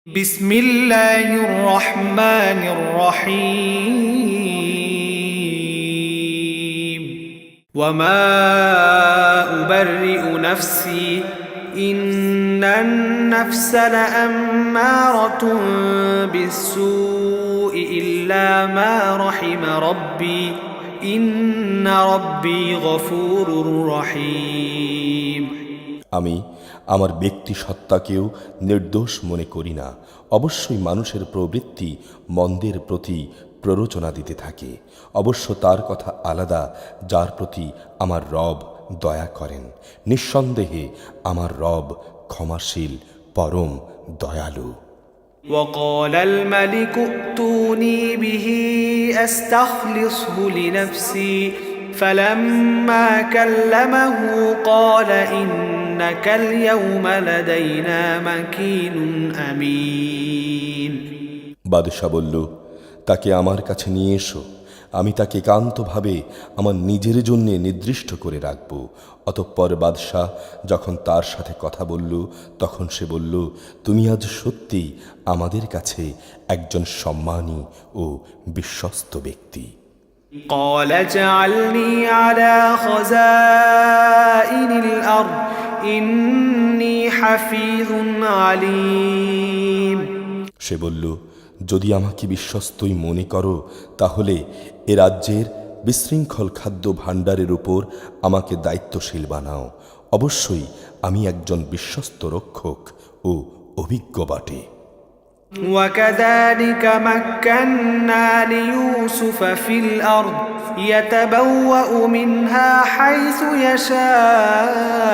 بسم الله الرحمن الرحيم وما أبرئ نفسي إن النفس لأمارة بالسوء إلا ما رحم ربي إن ربي غفور رحيم আমি আমার ব্যক্তি সত্তাকেও নির্দোষ মনে করি না। অবশ্যই মানুষের প্রবৃত্তি মন্দের প্রতি প্ররোচনা দিতে থাকে। অবশ্য তার কথা আলাদা যার প্রতি আমার রব দয়া করেন। নিঃসন্দেহে আমার রব ক্ষমাশীল, পরম দয়ালু। وقال الملك ائتوني به أستخلصه لنفسي فلما كلمه قال إنك اليوم لدينا مكين أمين বাদশা বলল, তাকে আমার কাছে নিয়ে এসো, আমি তাকে একান্তভাবে আমার নিজের জন্যে নির্দিষ্ট করে রাখব। অতঃপর বাদশাহ যখন তার সাথে কথা বলল, তখন সে বলল, তুমি আজ সত্যি আমাদের কাছে একজন সম্মানী ও বিশ্বস্ত ব্যক্তি। قال اجعلني على خزائن الأرض إني حفيظ عليم সে বলল, যদি আমাকে বিশ্বস্তই মনে করো তাহলে এ রাজ্যের বিশৃঙ্খল খাদ্য ভাণ্ডারের উপর আমাকে দায়িত্বশীল বানাও। অবশ্যই আমি একজন বিশ্বস্ত রক্ষক ও অভিজ্ঞ বটে। وكذلك مكنا ليوسف في الأرض يتبوأ منها حيث يشاء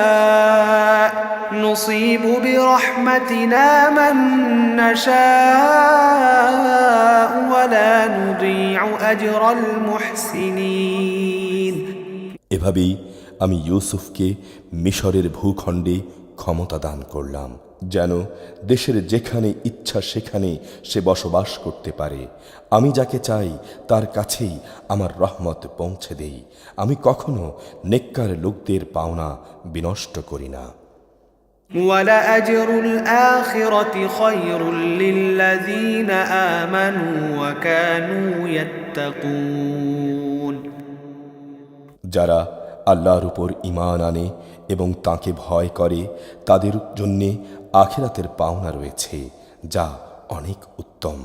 نصيب برحمتنا من نشاء ولا نضيع أجر المحسنين এভাবেই আমি ইউসুফকে মিশরের ভূখণ্ডে ক্ষমতা দান করলাম, যেন দেশের যেখানে ইচ্ছা সেখানে সে বসবাস করতে পারে। আমি যাকে চাই তার কাছেই আমার রহমত পৌঁছে দেই। আমি কখনো নেককার লোকদের পাওনা বিনষ্ট করি না। ولأجر الآخرة خير للذين آمنوا وكانوا يتقون যারা আল্লাহর উপর ঈমান আনে এবং তাঁকে ভয় করে তাদের জন্যে আখিরাতের পাওনা রয়েছে, যা অনেক উত্তম।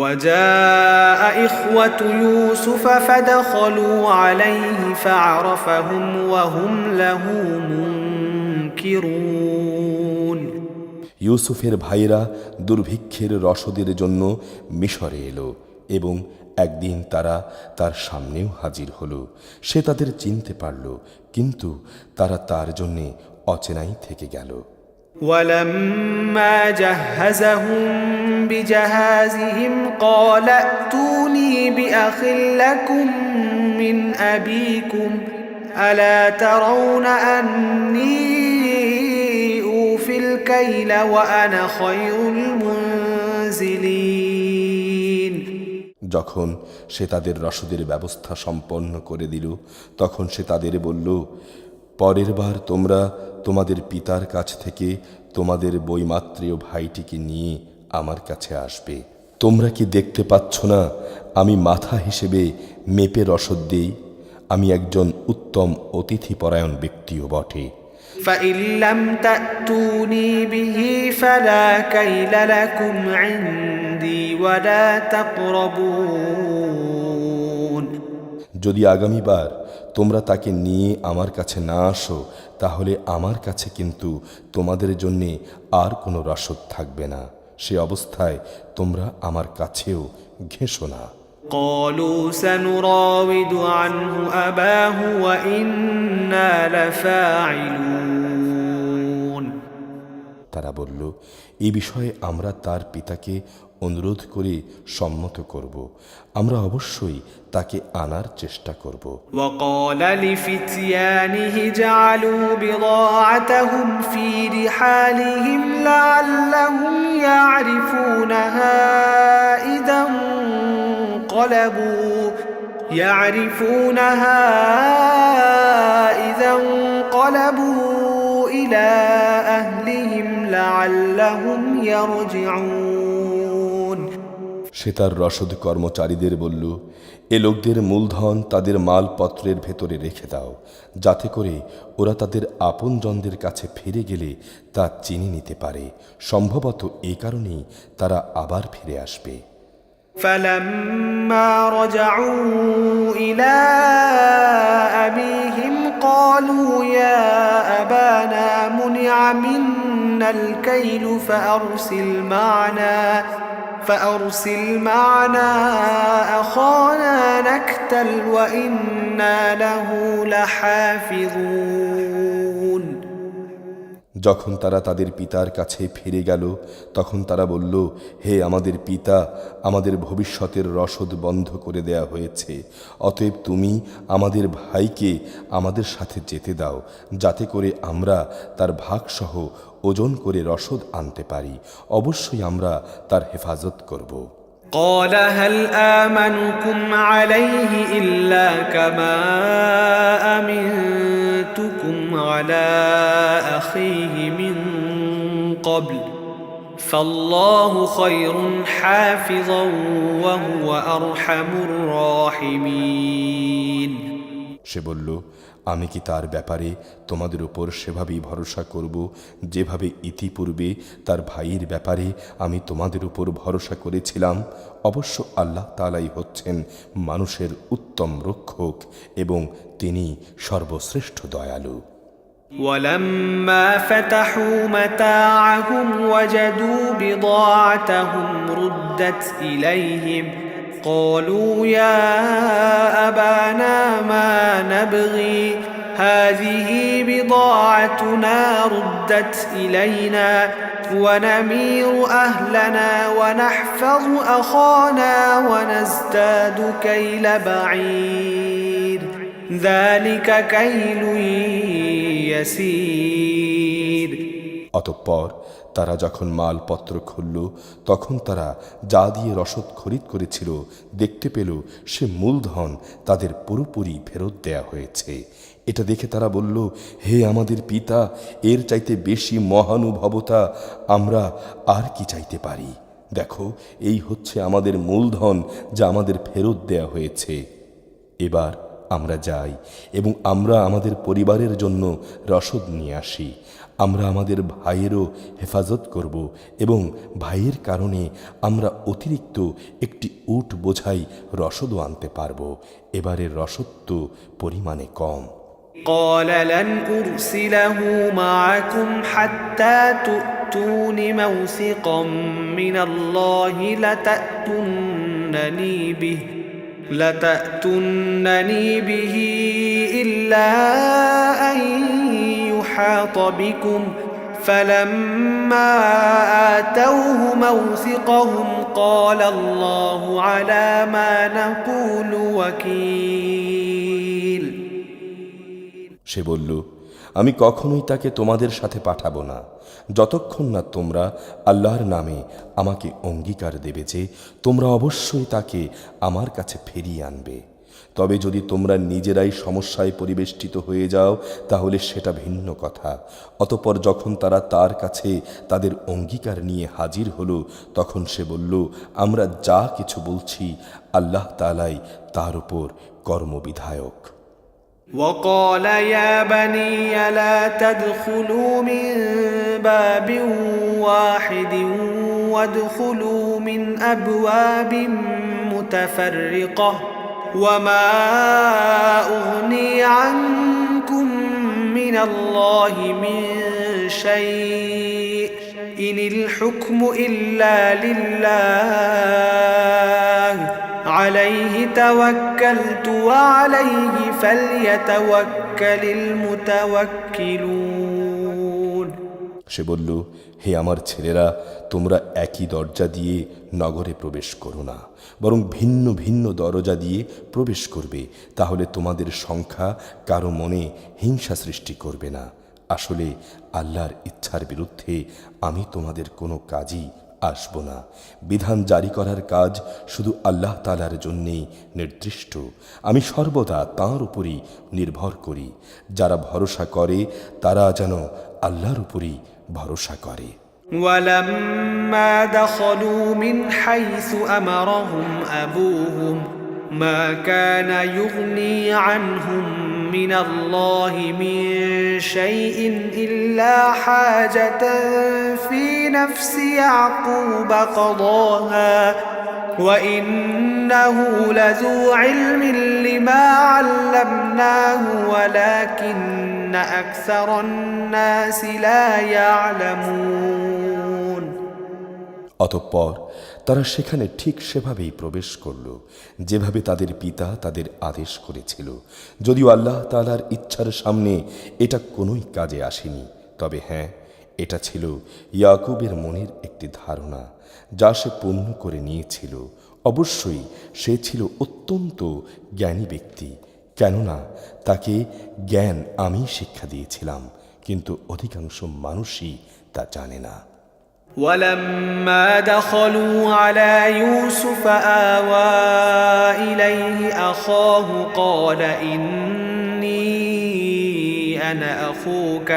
وجاء إخوة يوسف فدخلوا عليه فعرفهم وهم له منكرون ইউসুফের ভাইরা দুর্ভিক্ষের রসদের জন্য মিশরে এলো এবং একদিন তারা তার সামনেও হাজির হলো। সে তাদের চিনতে পারল, কিন্তু তারা তার জন্যে অচেনাই থেকে গেল। ولما جهزهم بجهازهم قال ائتوني بأخ لكم من أبيكم ألا ترون أني أوفي الكيل وأنا خير المنزلين যখন সে তাদের রসদের ব্যবস্থা সম্পন্ন করে দিল, তখন সে তাদের বলল, পরের বার তোমরা তোমাদের পিতার কাছ থেকে তোমাদের বৈমাত্রেয় ভাইটিকে নিয়ে আমার কাছে আসবে। তোমরা কি দেখতে পাচ্ছ না আমি মাথা হিসেবে মেপে রসদ দেই? আমি একজন উত্তম অতিথিপরায়ণ ব্যক্তিও বটে। فإن لم تأتوني به فلا كيل لكم عندي ولا تقربون যদি আগামীবার তোমরা তাকে নিয়ে আমার কাছে না আসো, তাহলে আমার কাছে কিন্তু তোমাদের জন্যে আর কোনো রসদ থাকবে না। সে অবস্থায় তোমরা আমার কাছেও ঘেঁষো না। قالوا سنراود عنه أباه وإنا لفاعلون তারা বলল, এই বিষয়ে আমরা তার পিতাকে অনুরোধ করে সম্মত করব। আমরা অবশ্যই তাকে আনার চেষ্টা করব। وقال لفتيانه جعلوا بضاعتهم في رحالهم لعلهم يعرفونها إذا انقلبوا إلى أهلهم لعلهم يرجعون সে তার রসদ কর্মচারীদের বলল, এ লোকদের মূলধন তাদের মালপত্রের ভেতরে রেখে দাও, যাতে করে ওরা তাদের আপনজনদের কাছে ফিরে গেলে তা চিনে নিতে পারে। সম্ভবত এ কারণেই তারা আবার ফিরে আসবে। فلما رجعوا إلى أبيهم قالوا يا أبانا منع منا الكيل فأرسل معنا أخانا نكتل وإنا له لحافظون যখন তারা তাদের পিতার কাছে ফিরে গেল, তখন তারা বলল, হে আমাদের পিতা, আমাদের ভবিষ্যতের রসদ বন্ধ করে দেয়া হয়েছে, অতএব তুমি আমাদের ভাইকে আমাদের সাথে যেতে দাও, যাতে করে আমরা তার ভাগসহ ওজন করে রসদ আনতে পারি। অবশ্যই আমরা তার হেফাজত করব। قال هل آمنكم عليه إلا كما أمنتكم على أخيه من قبل فالله خير حافظا وهو أرحم الراحمين সে বলল, আমি কি তার ব্যাপারে তোমাদের উপর সেভাবেই ভরসা করব যেভাবে ইতিপূর্বে তার ভাইয়ের ব্যাপারে আমি তোমাদের উপর ভরসা করেছিলাম? অবশ্য আল্লাহ তাআলাই হচ্ছেন মানুষের উত্তম রক্ষক এবং তিনি সর্বশ্রেষ্ঠ দয়ালু। ولما فتحوا متاعهم وجدوا بضاعتهم ردت إليهم قالوا يا أبانا ما نبغي هذه بضاعتنا ردت إلينا ونمير أهلنا ونحفظ أخانا ونزداد كيل بعير ذلك كيل يسير অতঃপর তারা যখন মালপত্র খুলল, তখন তারা যা দিয়ে রসদ খরিদ করেছিল দেখতে পেল সে মূলধন তাদের পুরোপুরি ফেরত দেয়া হয়েছে। এটা দেখে তারা বলল, হে আমাদের পিতা, এর চাইতে বেশি মহানুভবতা আমরা আর কি চাইতে পারি? দেখো, এই হচ্ছে আমাদের মূলধন যা আমাদের ফেরত দেয়া হয়েছে। এবার আমরা যাই এবং আমরা আমাদের পরিবারের জন্য রসদ নিয়ে আসি। আমরা আমাদের ভাইয়েরও হেফাজত করব এবং ভাইয়ের কারণে আমরা অতিরিক্ত একটি উট বোঝাই রসদও আনতে পারব। এবারের রসদ তো পরিমাণে কম। قال لن أرسله معكم حتى تؤتون موثقا من الله لتأتونني به إلا أن يحاط بكم فلما آتوه موثقهم قال الله على ما نقول وكيل সে বলল, আমি কখনোই তাকে তোমাদের সাথে পাঠাবো না যতক্ষণ না তোমরা আল্লাহর নামে আমাকে অঙ্গীকার দেবে যে তোমরা অবশ্যই তাকে আমার কাছে ফিরিয়ে আনবে। তবে যদি তোমরা নিজেরাই সমস্যায় পরিবেষ্টিত হয়ে যাও তাহলে সেটা ভিন্ন কথা। অতঃপর যখন তারা তার কাছে তাদের অঙ্গীকার নিয়ে হাজির হলো, তখন সে বলল, আমরা যা কিছু বলছি আল্লাহ তাআলাই তার উপর কর্মবিধায়ক। وقال يا بني لا تدخلوا من باب واحد وادخلوا من أبواب متفرقة وما أغني عنكم من الله من شيء إن الحكم إلا لله عليه توكلت وعليه فليتوكل المتوكلون সে বলল, হে আমার ছেলেরা, তোমরা একই দরজা দিয়ে নগরে প্রবেশ করো না, বরং ভিন্ন ভিন্ন দরজা দিয়ে প্রবেশ করবে। তাহলে তোমাদের সংখ্যা কারো মনে হিংসা সৃষ্টি করবে না। আসলে আল্লাহর ইচ্ছার বিরুদ্ধে আমি তোমাদের কোনো কাজই আসব না। বিধান জারি করার কাজ শুধু আল্লাহ তাআলার জন্যেই নির্দিষ্ট। আমি সর্বদা তাঁর উপরই নির্ভর করি। যারা ভরসা করে তারা যেন আল্লাহর উপরই ভরসা করে। ولما دخلوا من حيث أمرهم أبوهم ما كان يغني عنهم من الله من شيء إلا حاجة في نفس يعقوب قضاها وإنه لذو علم لما علمناه ولكن أكثر الناس لا يعلمون অতঃপর তারা সেখানে ঠিক সেভাবেই প্রবেশ করল যেভাবে তাদের পিতা তাদের আদেশ করেছিল, যদিও আল্লাহ তাআলার ইচ্ছার সামনে এটা কোনোই কাজে আসেনি। তবে হ্যাঁ, এটা ছিল ইয়াকুবের মনের একটি ধারণা যা সে পূর্ণ করে নিয়েছিল। অবশ্যই সে ছিল অত্যন্ত জ্ঞানী ব্যক্তি, কেননা তাকে জ্ঞান আমি শিক্ষা দিয়েছিলাম, কিন্তু অধিকাংশ মানুষই তা জানে না। ولما دخلوا على يوسف آوى إليه أخاه قال إني أنا أخوك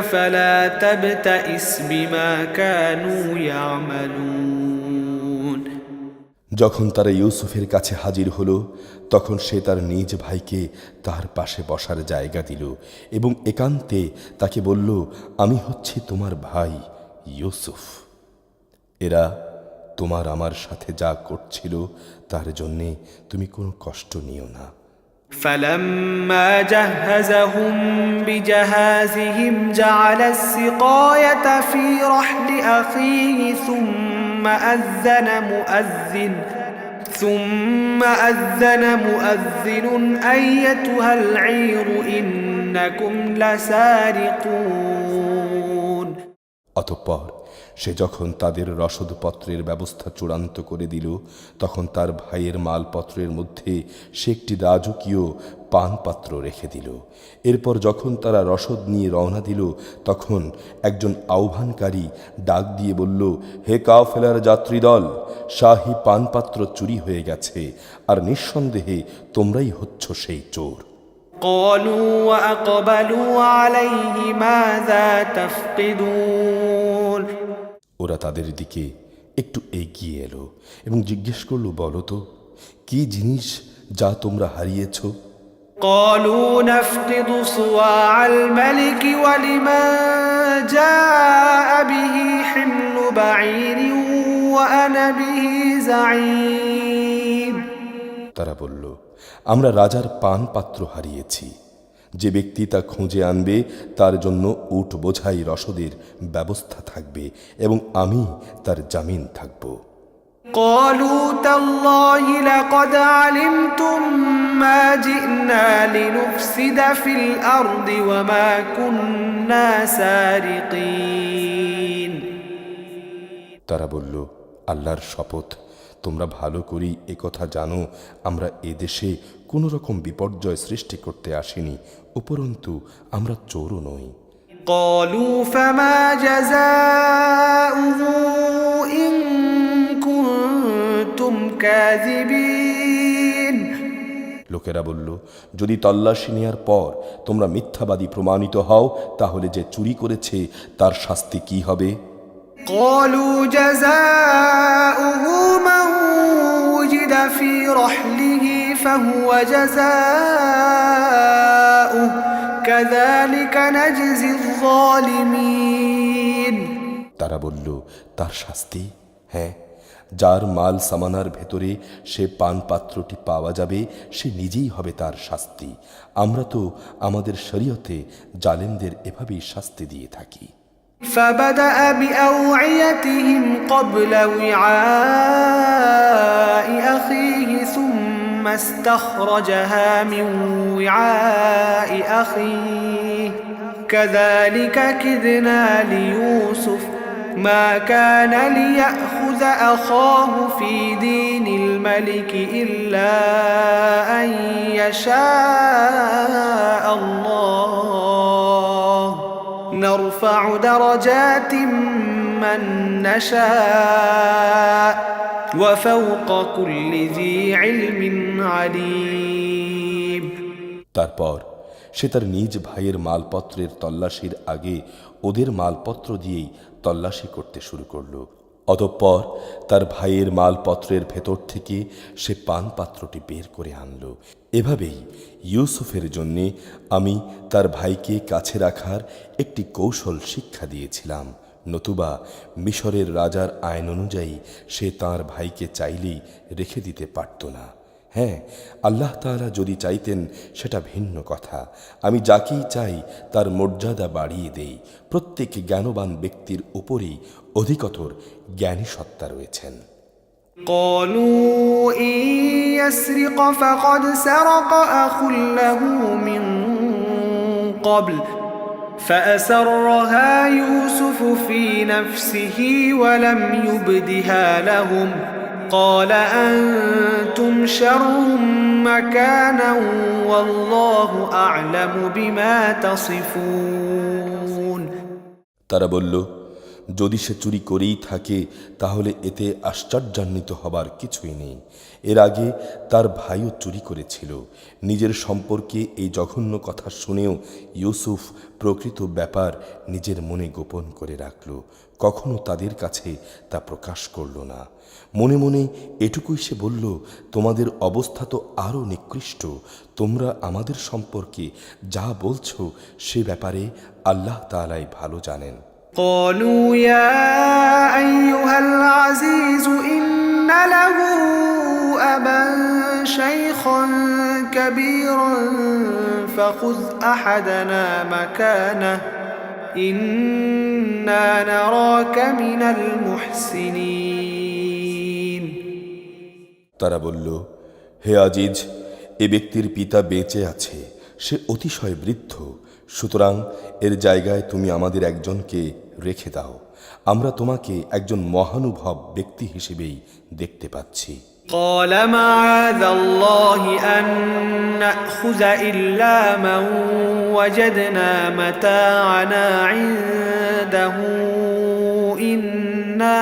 فلا تبتئس بما كانوا يعملون যখন তারা ইউসুফের কাছে হাজির হলো, তখন সে তার নিজ ভাইকে তার পাশে বসার জায়গা দিল এবং একান্তে তাকে বলল, আমি হচ্ছি তোমার ভাই ইউসুফ। এরা তোমার আমার সাথে যা করছিল তার জন্যে তুমি কোনো কষ্ট নিও না। فلما جهزهم بجهازهم جعل السقاية في رحل أخيه ثم أذن مؤذن أيتها العير إنكم لسارقون অতঃপর সে যখন তাদের রসদপত্রের ব্যবস্থা চূড়ান্ত করে দিল, তখন তার ভাইয়ের মালপত্রের মধ্যে সে একটি রাজকীয় পানপাত্র রেখে দিল। এরপর যখন তারা রসদ নিয়ে রওনা দিল, তখন একজন আহ্বানকারী ডাক দিয়ে বলল, হে কাফেলার যাত্রীদল, শাহী পানপাত্র চুরি হয়ে গেছে, আর নিঃসন্দেহে তোমরাই হচ্ছ সেই চোর। قالوا وأقبلوا عليه ماذا تفقدون ওরা তাদের দিকে একটু এগিয়ে এলো এবং জিজ্ঞেস করলো, বলো তো কি জিনিস যা তোমরা হারিয়েছ? قالوا نفقد صواع الملك ولمن جاء به حمل بعير وأنا به زعيم তারা বলল, আমরা রাজার পান পাত্র হারিয়েছি। যে ব্যক্তি তা খুঁজে আনবে তার জন্য উট বোঝাই রসদের ব্যবস্থা থাকবে এবং আমি তার জামিন থাকব। قالوا تالله لقد علمتم ما جئنا لنفسد في الأرض وما كنا سارقين তারা বলল, আল্লাহর শপথ, তোমরা ভালো করেই একথা জানো, আমরা এদেশে কোনো রকম বিপর্যয় সৃষ্টি করতে আসিনি, উপরন্তু আমরা চোরও নই। قالوا فما جزاؤه إن كنتم كاذبين লোকেরা বলল, যদি তল্লাশি নেয়ার পর তোমরা মিথ্যাবাদী প্রমাণিত হও, তাহলে যে চুরি করেছে তার শাস্তি কি হবে? قالوا جزاؤه من وجد في رحله فهو جزاؤه كذلك نجزي الظالمين তারা বলল, তার শাস্তি, হ্যাঁ, যার মাল সামানার ভেতরে সে পান পাত্রটি পাওয়া যাবে সে নিজেই হবে তার শাস্তি। আমরা তো আমাদের শরীয়তে জালেমদের এভাবেই শাস্তি দিয়ে থাকি। فبدأ بأوعيتهم قبل وعاء أخيه ثم استخرجها من وعاء أخيه كذلك كدنا ليوسف ما كان ليأخذ أخاه في دين الملك إلا أن يشاء الله نرفع درجات من نشاء وفوق كل ذي علم عليم তারপর সে তার নিজ ভাইয়ের মালপত্রের তল্লাশির আগে ওদের মালপত্র দিয়েই তল্লাশি করতে শুরু করলো। অতঃপর তার ভাইয়ের মালপত্রের ভেতর থেকে সে পানপাত্রটি বের করে আনল। এভাবেই ইউসুফের জন্যে আমি তার ভাইকে কাছে রাখার একটি কৌশল শিক্ষা দিয়েছিলাম, নতুবা মিশরের রাজার আইন অনুযায়ী সে তার ভাইকে চাইলেই রেখে দিতে পারত না। হ্যাঁ, আল্লাহ তাআলা যদি চাইতেন সেটা ভিন্ন কথা। আমি যাকেই চাই তার মর্যাদা বাড়িয়ে দেই। প্রত্যেক জ্ঞানবান ব্যক্তির উপরেই অধিকতর জ্ঞানী সত্তা রয়েছেন। قالوا إن يسرق فقد سرق أخ له من قبل فأسرها يوسف في نفسه ولم يبدها لهم قال أنتم شر مكانا والله أعلم بما تصفون। তারা বলল, যদি সে চুরি করেই থাকে তাহলে এতে আশ্চর্যান্বিত হবার কিছুই নেই। এর আগে তার ভাইও চুরি করেছিল। নিজের সম্পর্কে এই জঘন্য কথা শুনেও ইউসুফ প্রকৃত ব্যাপার নিজের মনে গোপন করে রাখল, কখনো তাদের কাছে তা প্রকাশ করল না। মনে মনে এটুকুই সে বলল, তোমাদের অবস্থা তো আরও নিকৃষ্ট। তোমরা আমাদের সম্পর্কে যা বলছো সে ব্যাপারে আল্লাহ তাআলাই ভালো জানেন। قالوا يا أيها العزيز إن له أبا شيخا كبيرا فخذ أحدنا مكانه إنا نراك من المحسنين। তারা বলল, হে আজিজ, এ ব্যক্তির পিতা বেঁচে আছে, সে অতিশয় বৃদ্ধ, সুতরাং এর জায়গায় তুমি আমাদের একজনকে রেখে দাও। আমরা তোমাকে একজন মহানুভব ব্যক্তি হিসেবেই দেখতে পাচ্ছি। قال معاذ الله أن نأخذ إلا من وجدنا متاعنا عنده إنا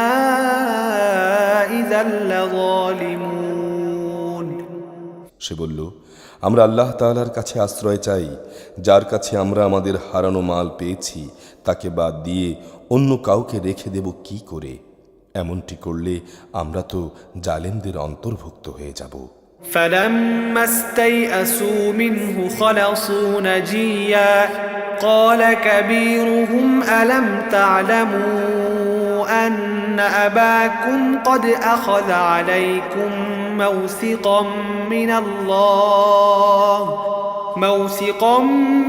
إذا لظالمون। সে বলল, আমরা আল্লাহ তাআলার কাছে আশ্রয় চাই, যার কাছে আমরা আমাদের হারানো মাল পেয়েছি তাকে বাদ দিয়ে অন্য কাউকে রেখে দেব কি করে? এমনটি করলে আমরা তো জালেমদের অন্তর্ভুক্ত হয়ে যাব। فلما استيئسوا منه خلصوا نجيا قال كبيرهم ألم تعلموا أن أباكم قد أخذ عليكم موثقا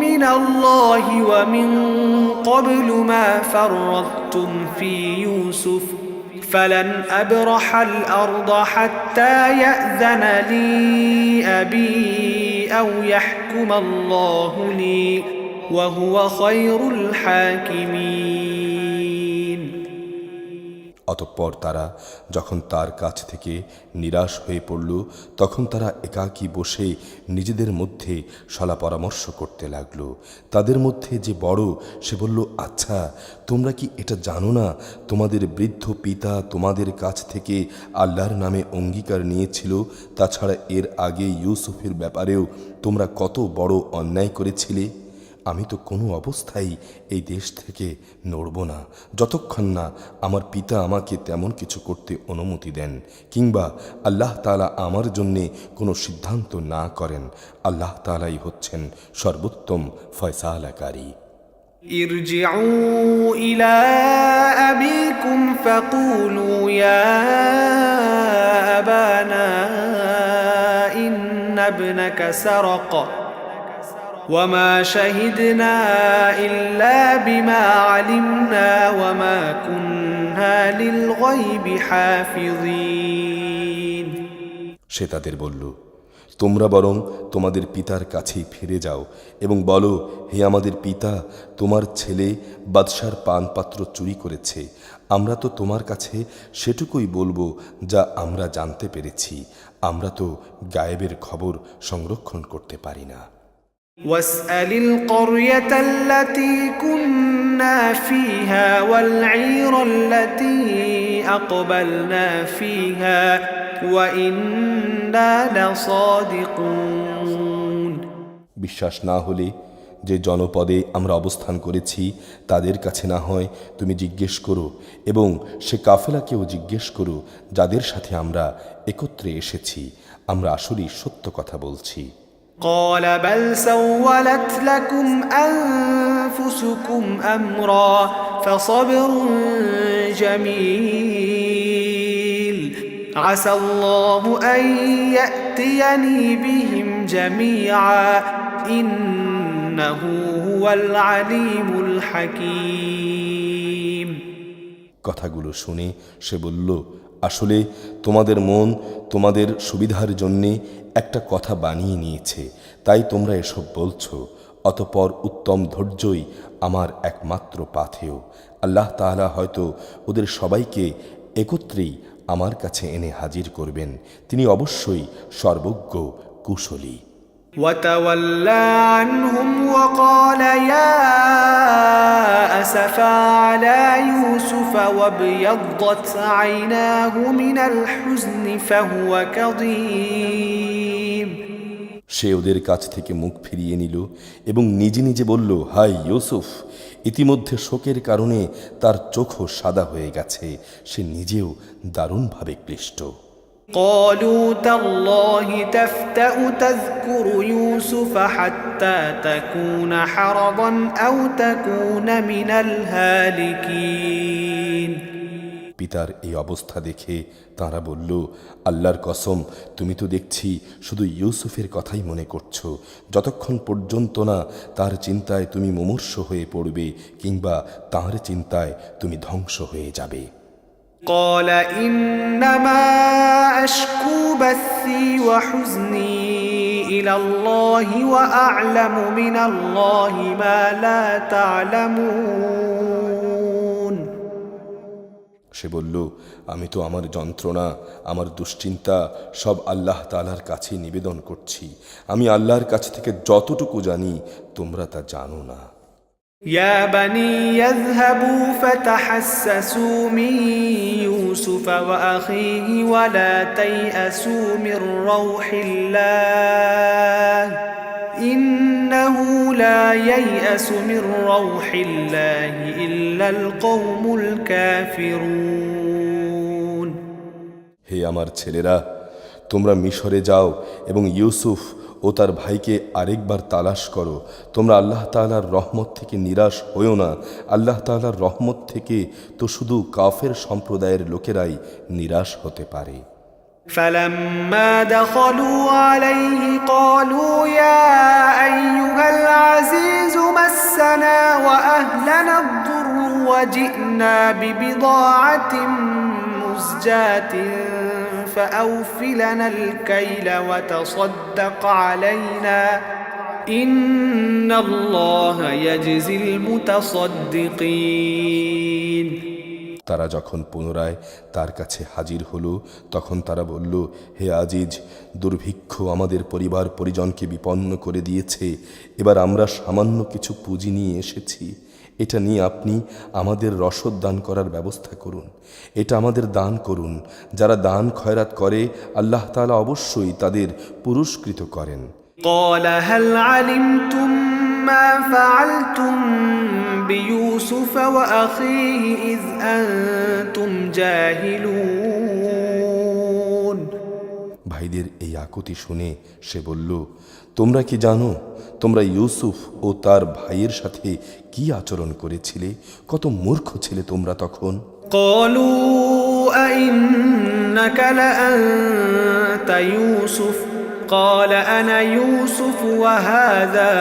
من الله ومن قبل ما فرطتم في يوسف فلن أبرح الأرض حتى يأذن لي أبي أو يحكم الله لي وهو خير الحاكمين। অতঃপর তারা যখন তার কাছ থেকে নিরাশ হয়ে পড়ল, তখন তারা একাকী বসে নিজেদের মধ্যে সলা পরামর্শ করতে লাগল। তাদের মধ্যে যে বড় সে বলল, আচ্ছা, তোমরা কি এটা জানো না তোমাদের বৃদ্ধ পিতা তোমাদের কাছ থেকে আল্লাহর নামে অঙ্গীকার নিয়েছিল? তাছাড়া এর আগে ইউসুফের ব্যাপারেও তোমরা কত বড় অন্যায় করেছিলে। আমি তো কোনো অবস্থায় এই দেশ থেকে নড়ব না যতক্ষণ না আমার পিতা আমাকে তেমন কিছু করতে অনুমতি দেন, কিংবা আল্লাহ তাআলা আমার জন্যে কোনো সিদ্ধান্ত না করেন। আল্লাহ তাআলাই হচ্ছেন সর্বোত্তম ফয়সালাকারী। ارجعوا إلى أبيكم فقولوا يا أبانا إن ابنك سرق وما شهدنا إلا بما علمنا وما كنا للغيب حافظين। সে তাদের বলল, তোমরা বরং তোমাদের পিতার কাছেই ফিরে যাও এবং বলো, হে আমাদের পিতা, তোমার ছেলে বাদশার পানপাত্র চুরি করেছে। আমরা তো তোমার কাছে সেটুকুই বলবো যা আমরা জানতে পেরেছি। আমরা তো গায়েবের খবর সংরক্ষণ করতে পারি না। واسأل القرية التي كنا فيها والعير التي أقبلنا فيها وإنا لصادقون। বিশ্বাস না হলে যে জনপদে আমরা অবস্থান করেছি তাদের কাছে না হয় তুমি জিজ্ঞেস করো, এবং সে কাফেলাকেও জিজ্ঞেস করো যাদের সাথে আমরা একত্রে এসেছি, আমরা আসলেই সত্য কথা বলছি। قال بل سولت لكم أنفسكم أمرا فصبر جميل عسى الله أن يأتيني بهم جميعا إنه هو العليم الحكيم। কথাগুলো শুনে সে বলল, আসলে তোমাদের মন তোমাদের সুবিধার জন্যে একটা কথা বানিয়ে নিয়েছে, তাই তোমরা এসব বলছো। অতঃপর উত্তম ধৈর্যই আমার একমাত্র পাথেয়। আল্লাহ তাআলা হয়তো ওদের সবাইকে একত্রেই আমার কাছে এনে হাজির করবেন। তিনি অবশ্যই সর্বজ্ঞ কুশলী। وتولى عنهم وقال يا أسفا على يوسف وابيضت عيناه من الحزن فهو كظيم। সে ওদের কাছ থেকে মুখ ফিরিয়ে নিল এবং নিজে নিজে বলল, হায় ইউসুফ! ইতিমধ্যে শোকের কারণে তার চোখও সাদা হয়ে গেছে, সে নিজেও দারুণভাবে ক্লিষ্ট। قالوا تالله تفتأ تذكر يوسف حتى تكون حرضا أو تكون من الهالكين। পিতার এই অবস্থা দেখে তাঁরা বলল, আল্লাহর কসম, তুমি তো দেখছি শুধু ইউসুফের কথাই মনে করছো, যতক্ষণ পর্যন্ত না তার চিন্তায় তুমি মুমূর্ষ হয়ে পড়বে কিংবা তাঁর চিন্তায় তুমি ধ্বংস হয়ে যাবে। قال إنما أشكو بثي وحزني إلى الله وأعلم من الله ما لا تعلمون। সে বলল, আমি তো আমার যন্ত্রণা, আমার দুশ্চিন্তা সব আল্লাহ তাআলার কাছে নিবেদন করছি। আমি আল্লাহর কাছ থেকে যতটুকু জানি তোমরা তা জানো না। يا بني يذهبوا فتحسسوا من يوسف وأخيه ولا تيأسوا من روح الله إنه لا ييأس من روح الله إلا القوم الكافرون। হে আমার ছেলেরা, তোমরা মিশরে যাও এবং ইউসুফ ও তার ভাইকে আরেকবার তালাশ করো। তোমরা আল্লাহ তাআলার রহমত থেকে নিরাশ হইও না। আল্লাহ তাআলার রহমত থেকে তো শুধু কাফের সম্প্রদায়ের লোকেরাই নিরাশ হতে পারে। فلما دخلوا عليه قالوا يا أيها العزيز مسنا وأهلنا الضر وجئنا ببضاعة مزجاة فأوف لنا الكيل وتصدق علينا إن الله يجزي المتصدقين। তারা যখন পুনরায় তার কাছে হাজির হলো তখন তারা বলল, হে আজিজ, দুর্ভিক্ষ আমাদের পরিবার পরিজনকে বিপন্ন করে দিয়েছে। এবার আমরা সামান্য কিছু পুঁজি নিয়ে এসেছি, এটা নিয়ে আপনি আমাদের রসদ দান করার ব্যবস্থা করুন, এটা আমাদের দান করুন। যারা দান খয়রাত করে আল্লাহ তাআলা অবশ্যই তাদের পুরস্কৃত করেন। قال هل علمتم ما فعلتم بيوسف وأخيه إذ أنتم جاهلون। ভাইদের এই আকুতি শুনে সে বলল, তোমরা কি জানো তোমরা ইউসুফ ও তার ভাইয়ের সাথে কি আচরণ করেছিলে? কত মূর্খ ছিলে তোমরা তখন। قالوا أئنك لأنت يوسف قال أنا يوسف وهذا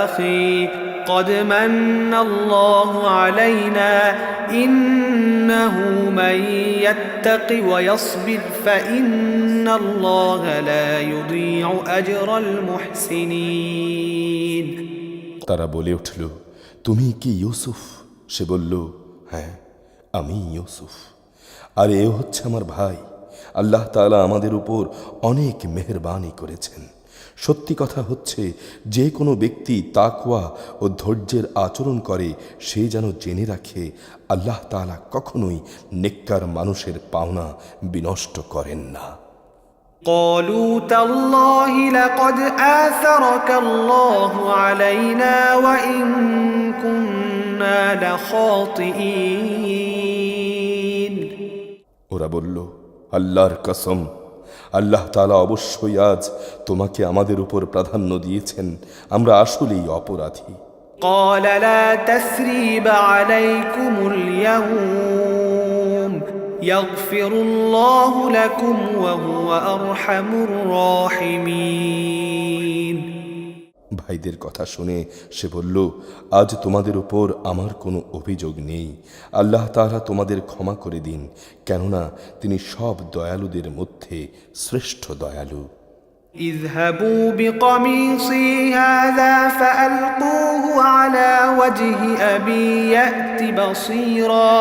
أخي قد من الله علينا إنه من يتق ويصبر فإن الله لا يضيع أجر المحسنين। তারা বলে উঠল, তুমি কি ইউসুফ? সে বলল, হ্যাঁ আমি ইউসুফ, আর এ হচ্ছে আমার ভাই। আল্লাহ তাআলা আমাদের উপর অনেক মেহেরবানি করেছেন। সত্যি কথা হচ্ছে, যে কোনো ব্যক্তি তাকওয়া ও ধৈর্যের আচরণ করে সে যেন জেনে রাখে আল্লাহ তাআলা কখনোই নেককার মানুষের পাওনা বিনষ্ট করেন না। قالوا تالله لقد آثرك الله علينا وإن كنا لخاطئين ওরা বলল, আল্লাহর কসম, আল্লাহ তাআলা অবশ্যই আজ তোমাকে আমাদের উপর প্রাধান্য দিয়েছেন, আমরা আসলেই অপরাধী। قال لا تثريب عليكم اليوم يغفر الله لكم وهو أرحم الراحمين ভাইদের কথা শুনে সে বলল, আজ তোমাদের উপর আমার কোনো অভিযোগ নেই, আল্লাহ তাআলা তোমাদের ক্ষমা করে দিন, কেননা তিনি সব দয়ালুদের মধ্যে শ্রেষ্ঠ দয়ালু। اذهبوا بقميصي هذا فألقوه على وجه أبي يأت بصيرا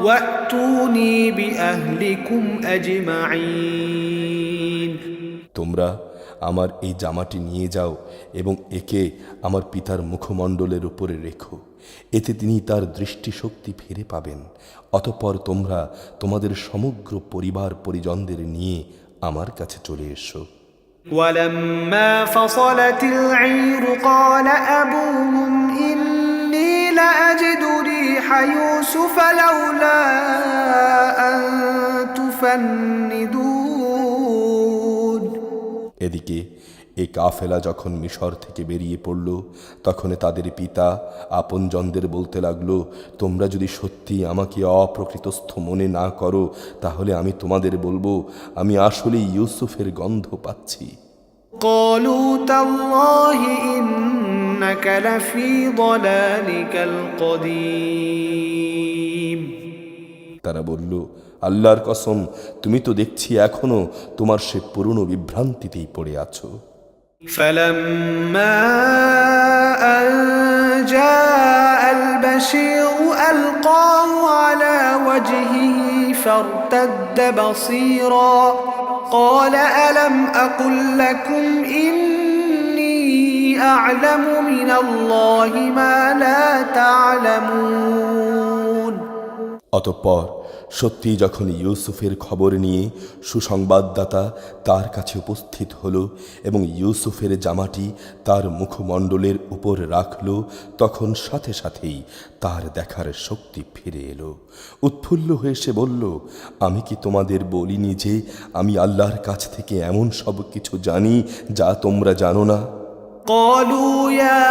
وأتوني بأهلكم أجمعين তোমরা আমার এই জামাটি নিয়ে যাও এবং একে আমার পিতার মুখমণ্ডলের উপরে রেখো, এতে তিনি তার দৃষ্টিশক্তি ফিরে পাবেন। অতঃপর তোমরা তোমাদের সমগ্র পরিবার পরিজনদের নিয়ে আমার কাছে চলে এসো। ولما فصلت العير قال أبوهم إني لأجد ريح يوسف لولا أن تفندون এদিকে এই কাফেলা যখন মিশর থেকে বেরিয়ে পড়ল, তখন তাদের পিতা আপনজনদের বলতে লাগলো, তোমরা যদি সত্যি আমাকে অপ্রকৃতস্থ মনে না করো, তাহলে আমি তোমাদের বলবো, আমি আসলেই ইউসুফের গন্ধ পাচ্ছি। قالوا تالله إنك لفي ضلالك القديم তারা বলল, আল্লাহর কসম, তুমি তো দেখছি এখনো তোমার সে পুরনো বিভ্রান্তিতেই পড়ে আছো। فلما أن جاء البشير ألقاه على وجهه فارتد بصيرا قال ألم أقل لكم إني أعلم من الله ما لا تعلمون অতঃপর সত্যি যখন ইউসুফের খবর নিয়ে সুসংবাদদাতা তার কাছে উপস্থিত হলো এবং ইউসুফের জামাটি তার মুখমণ্ডলের উপর রাখল, তখন সাথে সাথেই তার দেখার শক্তি ফিরে এলো। উৎফুল্ল হয়ে সে বলল, আমি কি তোমাদের বলিনি যে আমি আল্লাহর কাছ থেকে এমন সব কিছু জানি যা তোমরা জানো না? قالوا يا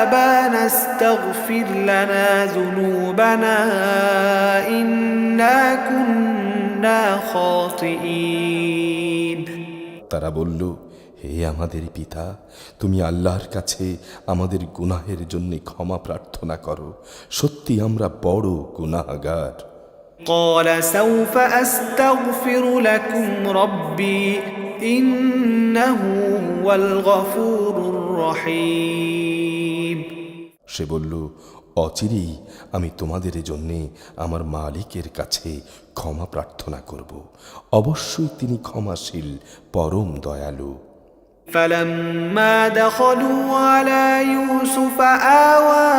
أبانا استغفر لنا ذنوبنا إنا كنا خاطئين তারা বলল, হে আমাদের পিতা, তুমি আল্লাহর কাছে আমাদের গুনাহের জন্য ক্ষমা প্রার্থনা করো, সত্যি আমরা বড় গুনাহগার। قال سوف أستغفر لكم ربي إنه هو الغفور الرحيم সে বলল, অচিরেই আমি তোমাদের জন্যে আমার মালিকের কাছে ক্ষমা প্রার্থনা করব, অবশ্যই তিনি ক্ষমাশীল, পরম দয়ালু। فلما دخلوا على يوسف آوى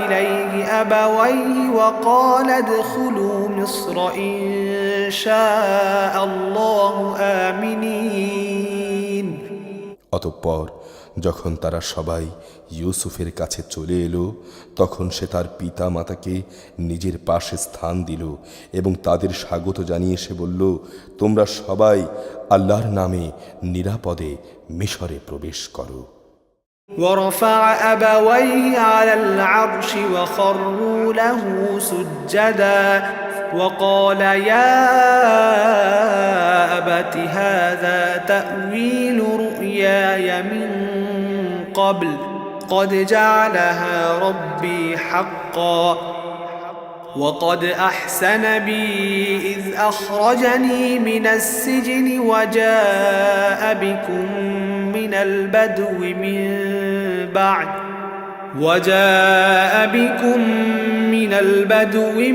إليه أبويه وقال ادخلوا مصر إن شاء الله آمنين অতঃপর যখন তারা সবাই ইউসুফের কাছে চলে এলো, তখন সে তার পিতা মাতাকে নিজের পাশে স্থান দিল এবং তাদের স্বাগত জানিয়ে সে বলল, তোমরা সবাই আল্লাহর নামে নিরাপদে মিশরে প্রবেশ করো। ورفع أبويه على العرش وخروا له سجدا وقال يا أبت هذا تأويل رؤياي من قبل قد جعلها ربي حقا وقد أحسن بي إذ أخرجني من السجن وجاء بكم من البدو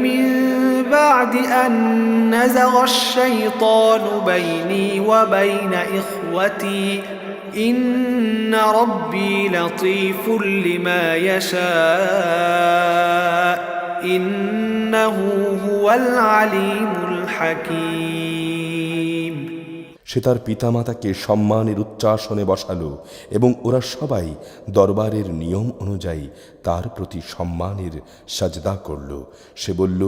من بعد أن نزغ الشيطان بيني وبين إخوتي إن ربي لطيف لما يشاء إنه هو العليم الحكيم সে তার পিতামাতাকে সম্মানের উচ্চাসনে বসালো এবং ওরা সবাই দরবারের নিয়ম অনুযায়ী তার প্রতি সম্মানের সাজদা করল। সে বলল,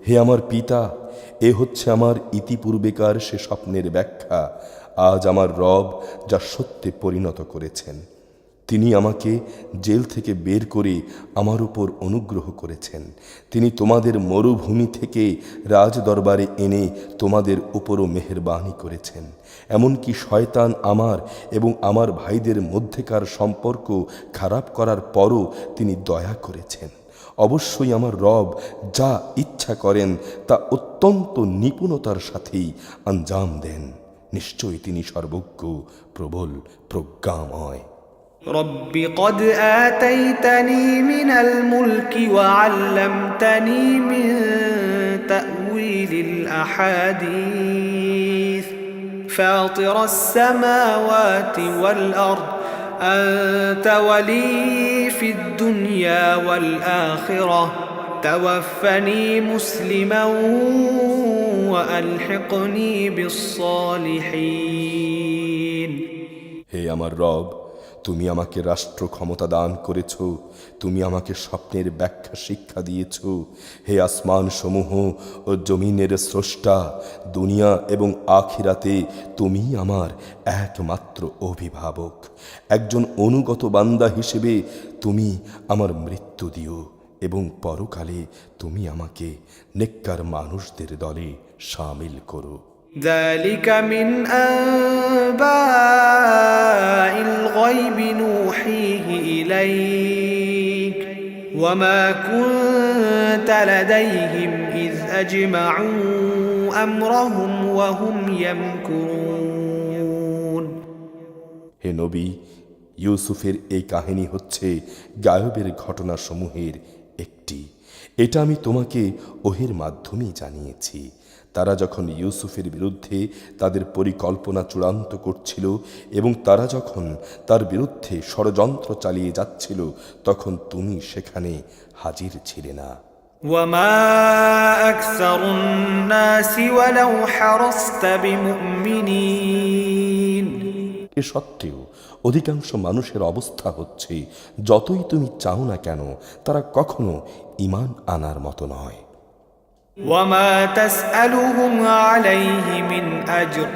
হে আমার পিতা, এ হচ্ছে আমার ইতিপূর্বেকার সে স্বপ্নের ব্যাখ্যা। আজ আমার রব যা সত্যে পরিণত করেছেন। তিনি আমাকে জেল থেকে বের করে আমার উপর অনুগ্রহ করেছেন। তিনি তোমাদের মরুভূমি থেকে রাজদরবারে এনে তোমাদের উপরও মেহেরবানি করেছেন। এমনকি শয়তান আমার এবং আমার ভাইদের মধ্যেকার সম্পর্ক খারাপ করার পরও তিনি দয়া করেছেন। অবশ্যই আমার রব যা ইচ্ছা করেন তা অত্যন্ত নিপুণতার সাথেই আঞ্জাম দেন। নিশ্চয়ই তিনি সর্বজ্ঞ, প্রবল, প্রজ্ঞাময়। رب قد آتيتني من الملك وعلمتني من تأويل الأحاديث فاطر السماوات والأرض أنت ولي في الدنيا والآخرة توفني مسلما وألحقني بالصالحين হে আমার রব, তুমি আমাকে রাষ্ট্র ক্ষমতা দান করেছ। তুমি আমাকে স্বপ্নের ব্যাখ্যা শিক্ষা দিয়েছ। হে আসমান সমূহ ও জমিনের স্রষ্টা, দুনিয়া এবং আখিরাতে তুমি আমার একমাত্র অভিভাবক। একজন অনুগত বান্দা হিসেবে তুমি আমার মৃত্যু দিও এবং পরকালে তুমি আমাকে নেককার মানুষদের দলে শামিল করো। ذلك من أنباء الغيب نوحيه إليك وما كنت لديهم إذ أجمعوا أمرهم وهم يمكرون হে নবী, ইউসুফের এই কাহিনী হচ্ছে গায়বের ঘটনাসমূহের একটি। এটা আমি তোমাকে ওহির মাধ্যমেই জানিয়েছি। তারা যখন ইউসুফের বিরুদ্ধে তাদের পরিকল্পনা চূড়ান্ত করছিল এবং তারা যখন তার বিরুদ্ধে ষড়যন্ত্র চালিয়ে যাচ্ছিল, তখন তুমি সেখানে হাজির ছিলে না। وما أكثر الناس ولو حرصت بمؤمنين এ সত্ত্বেও অধিকাংশ মানুষের অবস্থা হচ্ছে, যতই তুমি চাও না কেন তারা কখনো ঈমান আনার মতো নয়। وما تسألهم عليه من أجر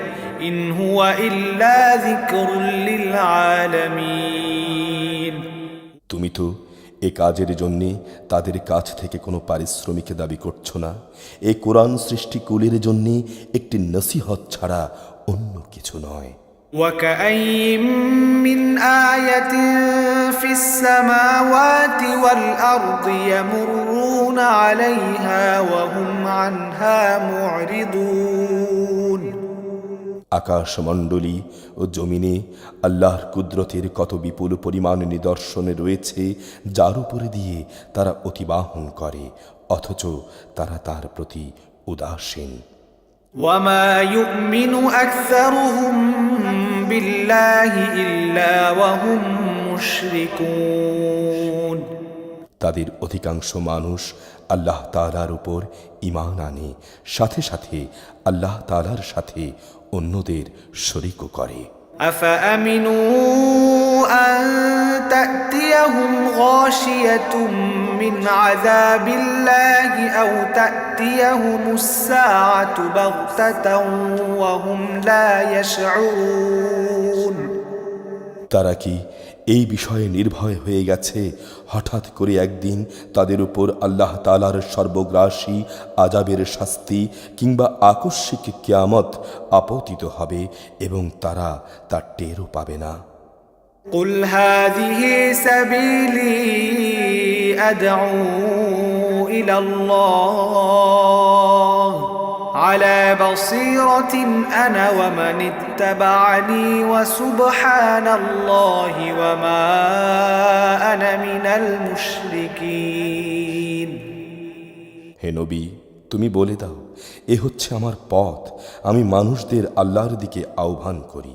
إن هو إلا ذكر للعالمين তুমি তো এ কাজের জন্যে তাদের কাছ থেকে কোনো পারিশ্রমিক দাবি করছো না। এ কোরআন সৃষ্টিকুলের জন্যে একটি নসিহত ছাড়া অন্য কিছু নয়। وكأين من آية في السماوات والأرض يمرون عليها وهم عنها معرضون আকাশমণ্ডলী ও জমিনে আল্লাহর কুদরতের কত বিপুল পরিমাণ নিদর্শনে রয়েছে, যার উপরে দিয়ে তারা অতিবাহন করে, অথচ তারা তার প্রতি উদাসীন। وما يؤمن أكثرهم بالله إلا وهم مشركون তাদের অধিকাংশ মানুষ আল্লাহ তাআলার উপর ঈমান আনে, সাথে সাথে আল্লাহ তাআলার সাথে অন্যদের শরীকও করে। أفأمنوا أن تأتيهم غاشية من عذاب الله أو تأتيهم الساعة بغتة وهم لا يشعرون তারা কি এই বিষয়ে নির্ভয় হয়ে গেছে হঠাৎ করে একদিন তাদের উপর আল্লাহ তাআলার সর্বগ্রাসী আযাবের শাস্তি কিংবা আকস্মিক কিয়ামত আপতিত হবে এবং তারা তা টেরও পাবে না? قل هذه سبيلي أدعو إلى الله على بصيرة أنا ومن اتبعني وسبحان الله وما أنا من المشركين হে নবী, তুমি বলে দাও, এ হচ্ছে আমার পথ। আমি মানুষদের আল্লাহর দিকে আহ্বান করি।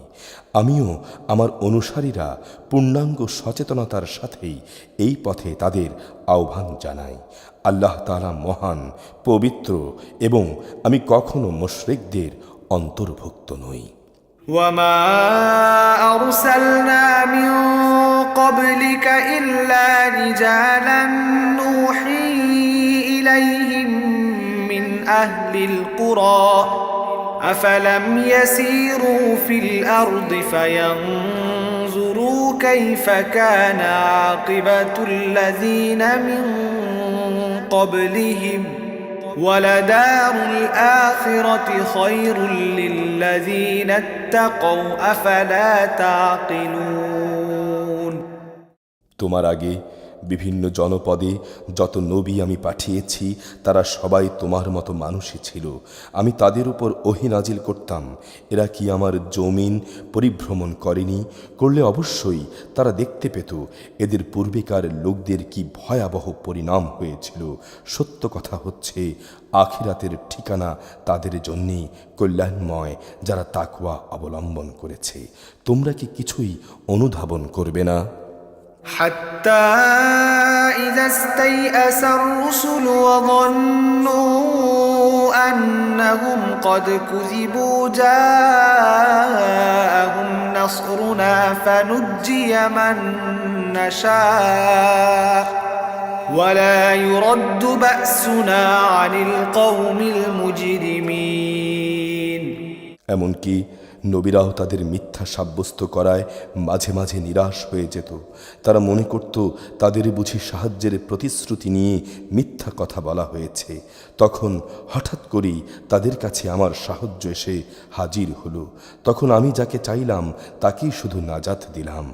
আমিও আমার অনুসারীরা পূর্ণাঙ্গ সচেতনতার সাথেই এই পথে তাদের আহ্বান জানাই। আল্লাহ তাআলা মহান, পবিত্র এবং আমি কখনো মুশরিকদের অন্তর্ভুক্ত নই। وما أرسلنا من قبلك إلا رجالا نوحي إليهم من أهل القرى أفلم يسيروا في الأرض فينظروا كيف كان عاقبة الذين من قبلهم ولدار الآخرة خير للذين اتقوا أفلا تعقلون তোমার আগে বিভিন্ন জনপদে যত নবী আমি পাঠিয়েছি তারা সবাই তোমার মতো মানুষই ছিল। আমি তাদের উপর ওহী নাজিল করতাম। এরা কি আমার জমিন পরিভ্রমণ করেনি? করলে অবশ্যই তারা দেখতে পেত এদের পূর্বেকার লোকদের কি ভয়াবহ পরিণাম হয়েছিল। সত্য কথা হচ্ছে আখিরাতের ঠিকানা তাদের জন্যেই কল্যাণময় যারা তাকওয়া অবলম্বন করেছে। তোমরা কি কিছুই অনুধাবন করবে না? حتى إذا استيأس الرسل وظنوا أنهم قد كذبوا جاءهم نصرنا فنجي من نشاء ولا يرد بأسنا عن القوم المجرمين এমনকি নবীরাও তাদের মিথ্যা সাব্যস্ত করায় মাঝে মাঝে নিরাশ হয়ে যেত। তারা মনে করত তাদের বুঝি সাহায্যের প্রতিশ্রুতি নিয়ে মিথ্যা কথা বলা হয়েছে। তখন হঠাৎ করেই তাদের কাছে আমার সাহায্য এসে হাজির হলো। তখন আমি যাকে চাইলাম তাকেই শুধু নাজাত দিলাম।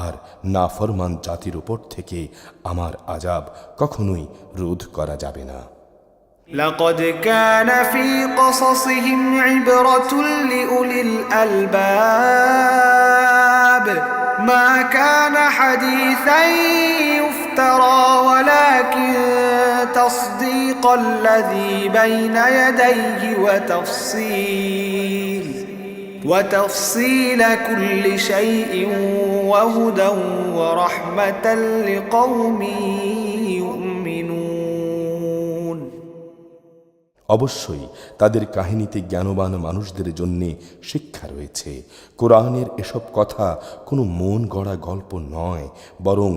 আর নাফরমান জাতির উপর থেকে আমার আযাব কখনোই রোধ করা যাবে না। لقد كان في قصصهم عبرة لأولي الألباب ما كان حديثا يفترى ولكن تصديق الذي بين يديه وتفصيل كل شيء وهدى ورحمة لقوم يؤمنون অবশ্যই তাদের কাহিনীতে জ্ঞানবান মানুষদের জন্য শিক্ষা রয়েছে। কোরআনের এসব কথা কোনো মন গড়া গল্প নয়, বরং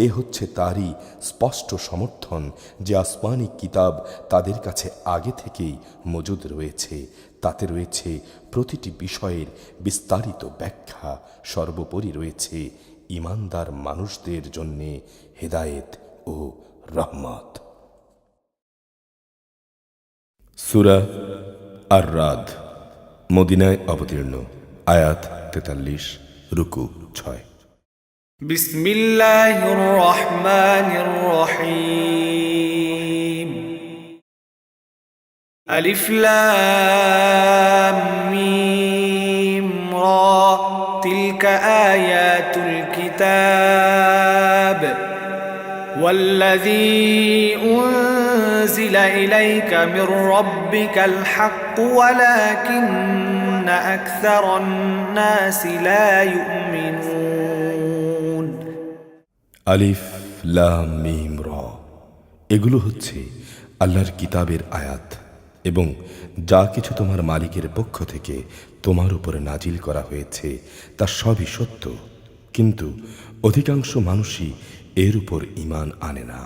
এ হচ্ছে তারই স্পষ্ট সমর্থন যে আসমানি কিতাব তাদের কাছে আগে থেকেই মজুদ রয়েছে। তাতে রয়েছে প্রতিটি বিষয়ের বিস্তারিত ব্যাখ্যা। সর্বোপরি রয়েছে ঈমানদার মানুষদের জন্য হেদায়েত ও রহমত। সূরা আর-রাদ মদিনায় অবতীর্ণ। আয়াত 43, রুকু 6। বিসমিল্লাহির রহমানির রহিম। আলিফ লাম মিম রা তিলকা আয়াতুল কিতাব والذي أنزل إليك من ربك الحق ولكن أكثر الناس لا يؤمنون আলিফ লাম মিম রা এগুলো হচ্ছে আল্লাহর কিতাবের আয়াত এবং যা কিছু তোমার মালিকের পক্ষ থেকে তোমার উপরে নাজিল করা হয়েছে তা সবই সত্য, কিন্তু অধিকাংশ মানুষই এর উপর ঈমান আনে না।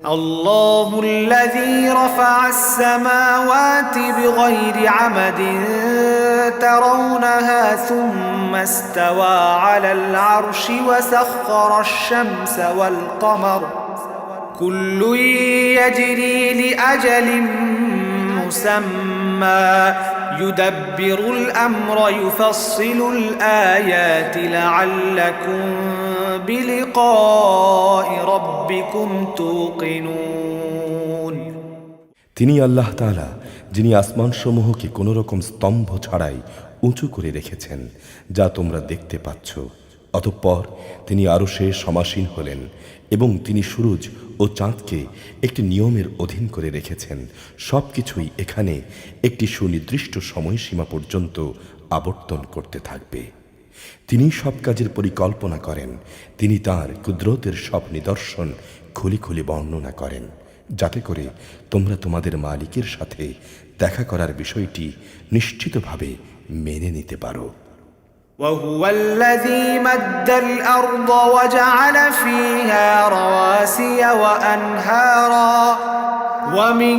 الله الذي رفع السماوات بغير عمد ترونها ثم استوى على العرش وسخر الشمس والقمر كل يجري لأجل مسمى يدبر الأمر يفصل الآيات لعلكم بلقاء ربكم توقنون তিনি আল্লাহ তাআলা যিনি আসমানসমূহকে কোনো রকম স্তম্ভ ছাড়াই উঁচু করে রেখেছেন যা তোমরা দেখতে পাচ্ছ। অতঃপর তিনি আরশে সমাসীন হলেন এবং তিনি সূরজ ও চাঁদকে একটি নিয়মের অধীন করে রেখেছেন। সব কিছুই এখানে একটি সুনির্দিষ্ট সময়সীমা পর্যন্ত আবর্তন করতে থাকবে। তিনি সব কাজের পরিকল্পনা করেন। তিনি তাঁর কুদরতের সব নিদর্শন খুলি খুলি বর্ণনা করেন। যাতে করে তোমরা তোমাদের মালিকের সাথে দেখা করার বিষয়টি নিশ্চিতভাবে মেনে নিতে পারো। وهو الذي مد الأرض وجعل فيها رواسي وأنهارا ومن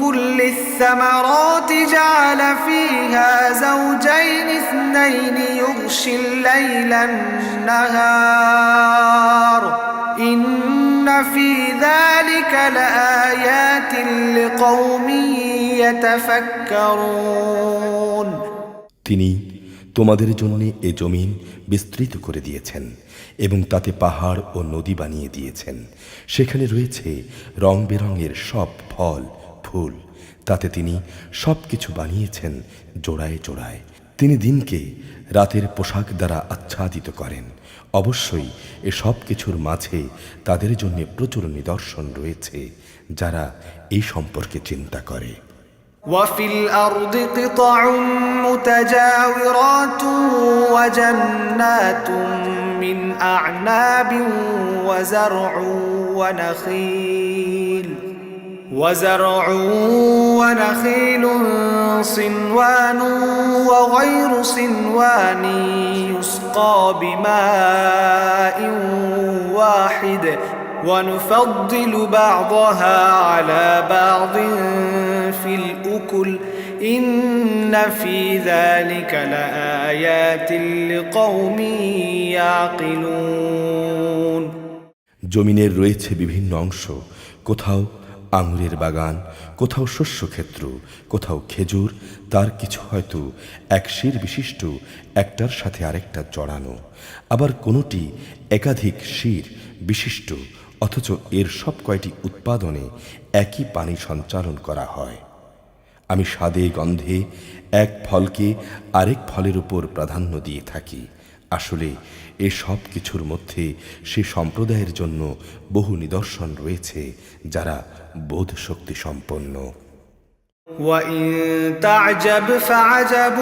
كل الثمرات جعل فيها زوجين اثنين يغشي الليل النهار إن في ذلك لآيات لقوم يتفكرون। তিনি তোমাদের জন্য এ জমিন বিস্তৃত করে দিয়েছেন এবং তাতে পাহাড় ও নদী বানিয়ে দিয়েছেন। সেখানে রয়েছে রং বেরঙের সব ফল ফুল। তাতে তিনি সব কিছু বানিয়েছেন জোড়ায় জোড়ায়। তিনি দিনকে রাতের পোশাক দ্বারা আচ্ছাদিত করেন। অবশ্যই এ সব কিছুর মাঝে তাদের জন্য প্রচুর নিদর্শন রয়েছে যারা এই সম্পর্কে চিন্তা করে। وفي الأرض قطع متجاورات وجنات من أعناب وزرع ونخيل صنوان وغير صنوان يسقى بماء واحد ونفضل بعضها على بعض في الأكل إن في ذلك لآيات لقوم يعقلون। জমিনের রয়েছে বিভিন্ন অংশ, কোথাও আঙুরের বাগান, কোথাও শস্যক্ষেত্র, কোথাও খেজুর, তার কিছু হয়তো এক শির বিশিষ্ট একটার সাথে আরেকটা জড়ানো, আবার কোনোটি একাধিক শির বিশিষ্ট, অথচ এর সব কয়টি উৎপাদনে একই পানি সঞ্চালন করা হয়। আমি স্বাদে গন্ধে এক ফলকে আরেক ফলের উপর প্রাধান্য দিয়ে থাকি। আসলে এ সব কিছুর মধ্যে সে সম্প্রদায়ের জন্য বহু নিদর্শন রয়েছে যারা বোধ শক্তি সম্পন্ন। وَإِن تَعْجَبْ فَعَجَبٌ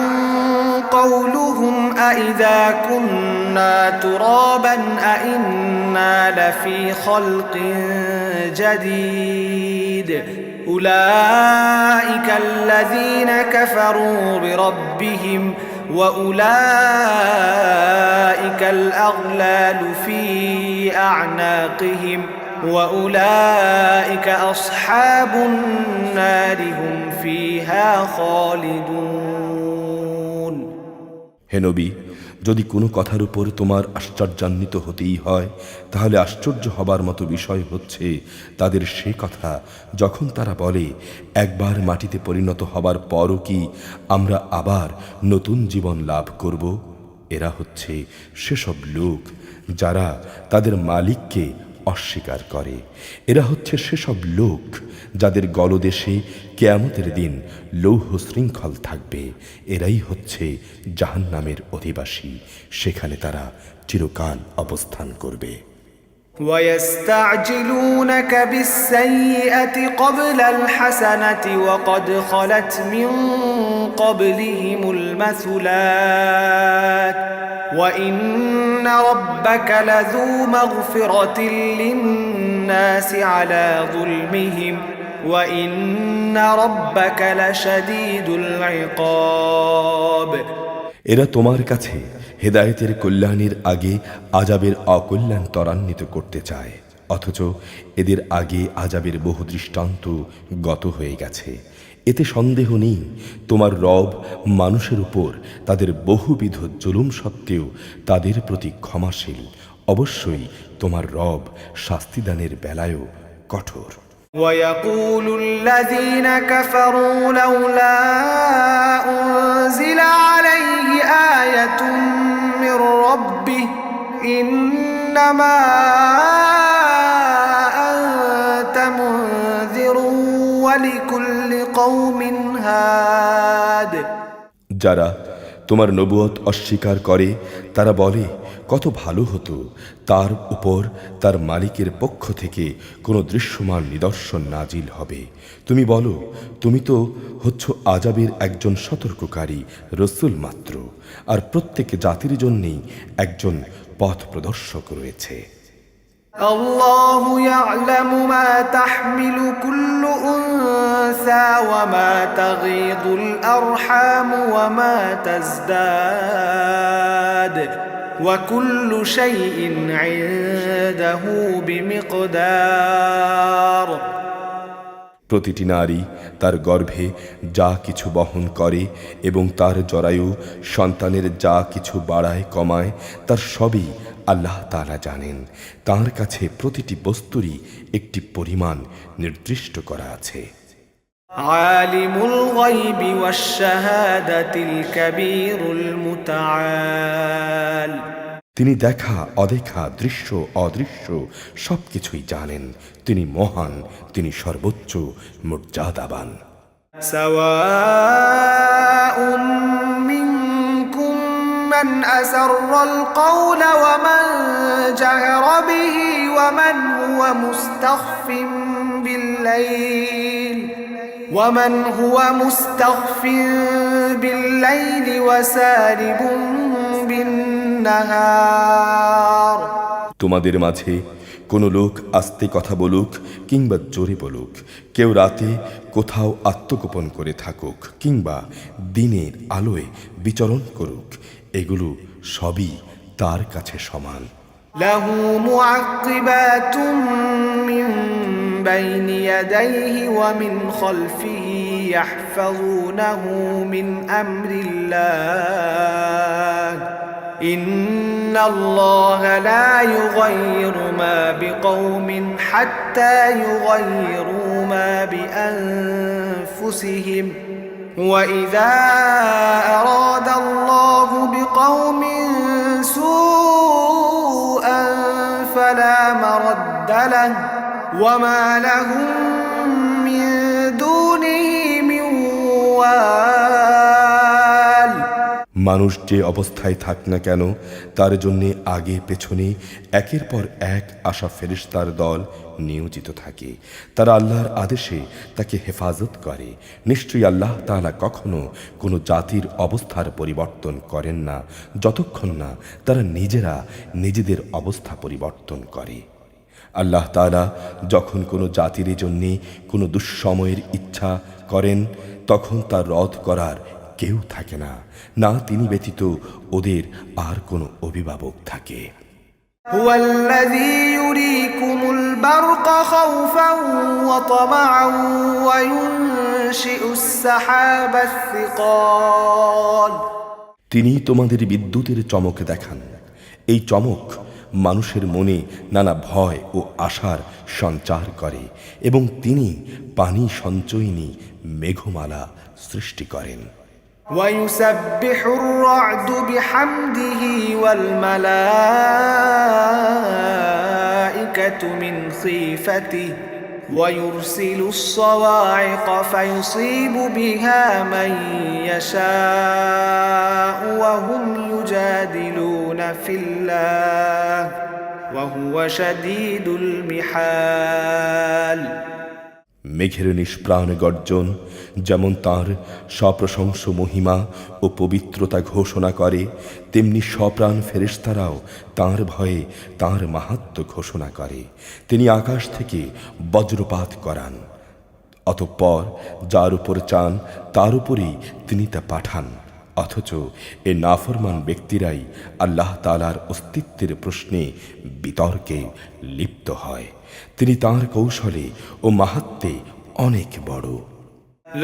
قَوْلُهُمْ أَإِذَا كُنَّا تُرَابًا أَإِنَّا لَفِي خَلْقٍ جَدِيدٍ أُولَئِكَ الَّذِينَ كَفَرُوا بِرَبِّهِمْ وَأُولَئِكَ الْأَغْلَالُ فِي أَعْنَاقِهِمْ وَأُولَئِكَ أَصْحَابُ النَّارِ هُمْ فِيهَا خَالِدُونَ। হে নবী, যদি কোনো কথার উপর তোমার আশ্চর্যান্বিত হতেই হয়, তাহলে আশ্চর্য হবার মতো বিষয় হচ্ছে তাদের সে কথা যখন তারা বলে, একবার মাটিতে পরিণত হবার পরও কি আমরা আবার নতুন জীবন লাভ করব? এরা হচ্ছে সেসব লোক যারা তাদের মালিককে অস্বীকার করে। এরা হচ্ছে সেসব লোক যাদের গলদেশে কিয়ামতের দিন লৌহ শৃঙ্খল থাকবে। এরাই হচ্ছে জাহান্নামের অধিবাসী, সেখানে তারা চিরকাল অবস্থান করবে। وَيَسْتَعْجِلُونَكَ بِالسَّيِّئَةِ قَبْلَ الْحَسَنَةِ وَقَدْ خَلَتْ مِنْ قَبْلِهِمُ الْمَثُلَاتُ وَإِنَّ رَبَّكَ لَذُو مَغْفِرَةٍ لِلنَّاسِ عَلَى ظُلْمِهِمْ وَإِنَّ رَبَّكَ لَشَدِيدُ الْعِقَابِ। এরা তোমার কাছে হেদায়েতের কল্যাণের আগে আযাবের অকল্যাণ ত্বরান্বিত করতে চায়, অথচ এদের আগে আযাবের বহু দৃষ্টান্ত গত হয়ে গেছে। এতে সন্দেহ নেই তোমার রব মানুষের উপর তাদের বহুবিধ জুলুম সত্ত্বেও তাদের প্রতি ক্ষমাশীল। অবশ্যই তোমার রব শাস্তিদানের বেলায়ও কঠোর। وَيَقُولُ الَّذِينَ كَفَرُوا لَوْلَا أُنزِلَ عَلَيْهِ آيَةٌ مِّن رَّبِّهِ إِنَّمَا أَنتَ مُنذِرٌ وَلِكُلِّ قَوْمٍ هَادٍ। যারা তোমার নবুয়ত অস্বীকার করে তারা বলে, কত ভালো হতো তার উপর তার মালিকের পক্ষ থেকে কোনো দৃশ্যমান নিদর্শন নাজিল হবে। তুমি বলো, তুমি তো হচ্ছ আযাবের একজন সতর্ককারী রসূল মাত্র, আর প্রত্যেক জাতির জন্যেই একজন পথ প্রদর্শক রয়েছে। الله يعلم ما تحمل كل أنثى وما تغيض الأرحام وما تزداد وكل شيء عنده بمقدار প্রতিটি নারী তার গর্ভে যা কিছু বহন করে এবং তার জরায়ু সন্তানের যা কিছু বাড়ায় কমায় তার সবই আল্লাহ তাআলা জানেন। তার কাছে প্রতিটি বস্তুরই একটি পরিমাণ নির্দিষ্ট করা আছে। আলিমুল গায়বি ওয়াশ শাহাদাতিল কাবীরুল মুতাআল তিনি দেখা অদেখা দৃশ্য অদৃশ্য সবকিছুই জানেন। তিনি মহান, তিনি সর্বোচ্চ মর্যাদাবান। সাওয়াউম মিনকুম মান আসাররাল কওলা ওয়া মান জাহারা বিহি ওয়া মান হুয়া মুস্তাখফিন বিল-লাইল ওয়া সারিবুন বিন-নাহার। তোমাদের মাঝে কোনো লোক আস্তে কথা বলুক কিংবা জোরে বলুক, কেউ রাতে কোথাও আত্মগোপন করে থাকুক কিংবা দিনের আলোয় বিচরণ করুক, এগুলো সবই তার কাছে সমান। লাহু মুআক্কিবাতুম মিন বাইনি ইয়াদাইহি ওয়া মিন খালফিহি ইয়াহফাযুনাহু মিন আমরিল্লাহ ইন্নাল্লাহা লা ইউগাইয়িরু মা বিকওমিন হাত্তা ইউগাইয়িরু মা বিআনফুসিহিম ওয়া ইযা আরাদা আল্লাহু বিকওমিন সুআন ফালা মারাদ্দা লাহু ওয়া মা লাহুম মিন দুনিহি মিন ওয়াল। মানুষ যে অবস্থায় থাক না কেন তার জন্যে আগে পেছনে একের পর এক আসা ফেরেশতার দল নিয়োজিত থাকে। তারা আল্লাহর আদেশে তাকে হেফাজত করে। নিশ্চয়ই আল্লাহ তাআলা কখনো কোনো জাতির অবস্থার পরিবর্তন করেন না যতক্ষণ না তারা নিজেরা নিজেদের অবস্থা পরিবর্তন করে। আল্লাহ তাআলা যখন কোনো জাতির জন্যে কোনো দুঃসময়ের ইচ্ছা করেন তখন তা রদ করার কেউ থাকে না, না তিনি ব্যতীত ওদের আর কোনো অভিভাবক থাকে। হুয়াল্লাযী ইউরীকুমুল বারকা খাওফান ওয়া তামাআন ওয়া ইউনশিউস সাহাবাস সিকাল। তিনি তোমাদের বিদ্যুতের চমক দেখান। এই চমক মানুষের মনে নানা ভয় ও আশার সঞ্চার করে এবং তিনি পানি সঞ্চয়িনী মেঘমালা সৃষ্টি করেন। ويسبح الرعد بحمده والملائكة من خيفته ويرسل الصواعق فيصيب بها من يشاء وهم يجادلون في الله وهو شديد المحال। মেঘের নিষ্প্রাণ গর্জন যেমন তার সপ্রশংস মহিমা ও পবিত্রতা ঘোষণা করে, তেমনি সপ্রাণ ফেরেশতারাও তাঁর ভয়ে তাঁর মাহাত্ম্য ঘোষণা করে। তিনি আকাশ থেকে বজ্রপাত করান, অতঃপর যার উপর চান তার উপরেই তিনি তা পাঠান। অথচ এ নাফরমান ব্যক্তিরাই আল্লাহ তাআলার অস্তিত্বের প্রশ্নে বিতর্কে লিপ্ত হয়। তিনি তাঁর কৌশলে ও মাহাত্ম্যে অনেক বড়।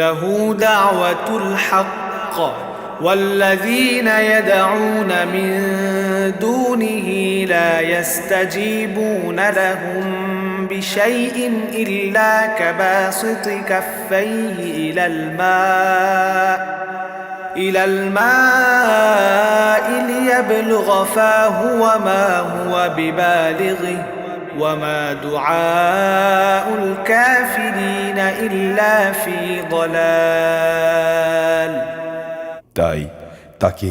লাহু দাওয়াতুল হক ওয়াল্লাযীনা ইয়াদউনা মিন দুনিহি লা ইস্তাজীবুনা লাহুম বিশাইইন ইল্লা কাবাসিতি কাফাইহি ইলাল মা'i লিয়াবলুগা ফাহু ওয়া মা হুয়া বিবালিগিহি وما دعاء الكافرين إلا في ضلال। তাই তাকে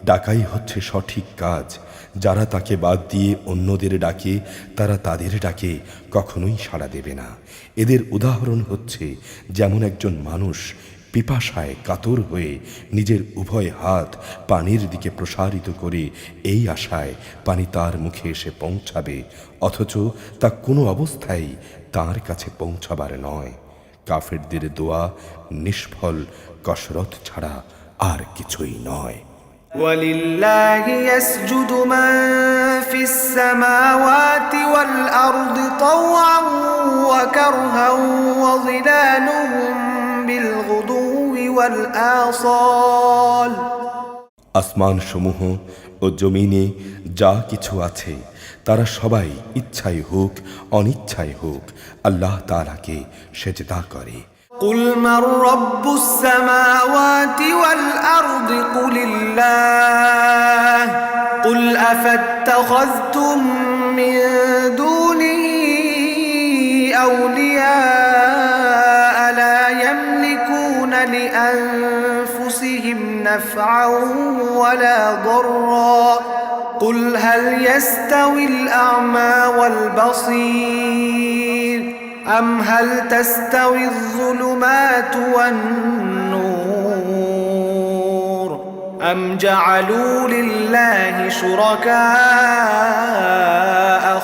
ডাকাই হচ্ছে সঠিক কাজ। যারা তাকে বাদ দিয়ে অন্যদের ডাকে তারা তাদের ডাকে কখনোই সাড়া দেবে না। এদের উদাহরণ হচ্ছে যেমন একজন মানুষ পিপাসায় কাতর হয়ে নিজের উভয় হাত পানির দিকে প্রসারিত করে এই আশায় পানি তার মুখে এসে পৌঁছাবে, অথচ তা কোনো অবস্থায় তার কাছে পৌঁছাবার নয়। কাফেরদের দোয়া নিষ্ফল কসরত ছাড়া আর কিছুই নয়। ولله يسجد من في السماوات والأرض طوعا وكرها وظلالهم بالغدو والآصال। আসমান সমূহ ও জমিনে যা কিছু আছে তারা সবাই ইচ্ছায় হোক অনিচ্ছায় হোক আল্লাহ তাআলাকে সেজদা করে। قل من رب السماوات والأرض قل الله قل أفاتخذتم من دونه أولياء لا يملكون لأنفسهم نفعا ولا ضرا قل هل يستوي الأعمى والبصير أم هل تستوي الظلمات والنور أم جعلوا لله شركاء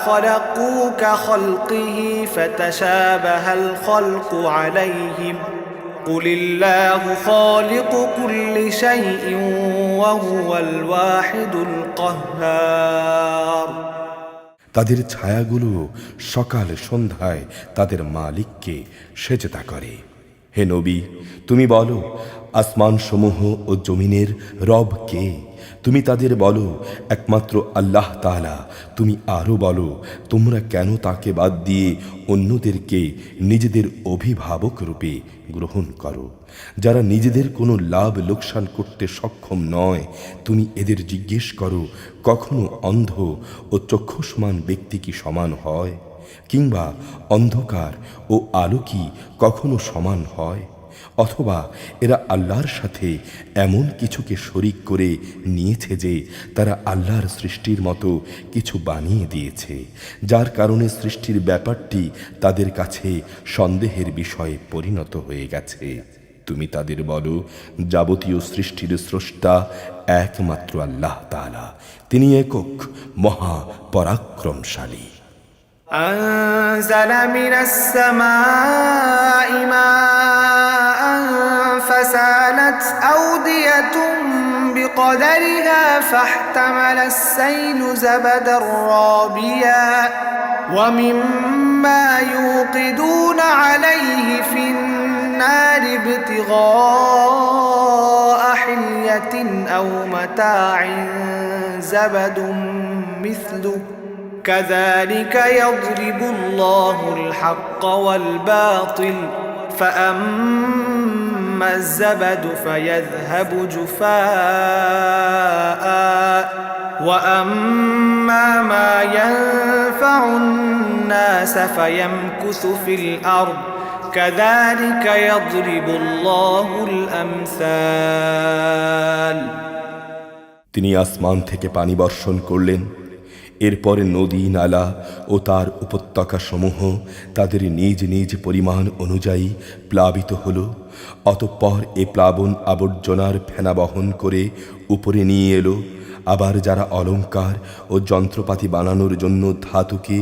خلقوا كخلقه فتشابه الخلق عليهم قل الله خالق كل شيء وهو الواحد القهار। তাদের ছায়াগুলো সকাল সন্ধ্যায় তাদের মালিককে সেজদা করে। হে নবী, তুমি বলো, আসমান সমূহ ও জমিনের রব কে? তুমি তাদের বলো, একমাত্র আল্লাহ তাআলা। তুমি আরো বলো, তোমরা কেন তাকে বাদ দিয়ে অন্যদেরকে নিজেদের অভিভাবক রূপে গ্রহণ করো, যারা নিজেদের কোনো লাভ লোকসান করতে সক্ষম নয়? তুমি এদের জিজ্ঞেস করো, কখনো অন্ধ ও চক্ষুষ্মান ব্যক্তি কি সমান হয়? কিংবা অন্ধকার ও আলো কি কখনো সমান হয়? অথবা এরা আল্লাহর সাথে এমন কিছুকে শরিক করে নিয়েছে যে তারা আল্লাহর সৃষ্টির মতো কিছু বানিয়ে দিয়েছে, যার কারণে সৃষ্টির ব্যাপারটি তাদের কাছে সন্দেহের বিষয়ে পরিণত হয়ে গেছে। তুমি তাদের বলো, যাবতীয় সৃষ্টির স্রষ্টা একমাত্র আল্লাহ তাআলা, তিনি একক মহা পরাক্রমশালী। أنزل من السماء ماء فسالت أودية بقدرها فاحتمل السيل زبدا رابيا ومما يوقدون عليه في النار ابتغاء حلية أو متاع زبد مثله كذلك يضرب الله الحق والباطل فأما الزبد فيذهب جفاء وأما ما ينفع الناس فيمكث في الأرض كذلك يضرب الله الأمثال। তিনি আসমান থেকে পানি বর্ষণ করলেন, এরপরে নদী নালা ও তার উপত্যকা সমূহ তাদের নিজ নিজ পরিমাণ অনুযায়ী প্লাবিত হল। অতঃপর এ প্লাবন আবর্জনার ফেনা বহন করে উপরে নিয়ে এলো। আবার যারা অলংকার ও যন্ত্রপাতি বানানোর জন্য ধাতুকে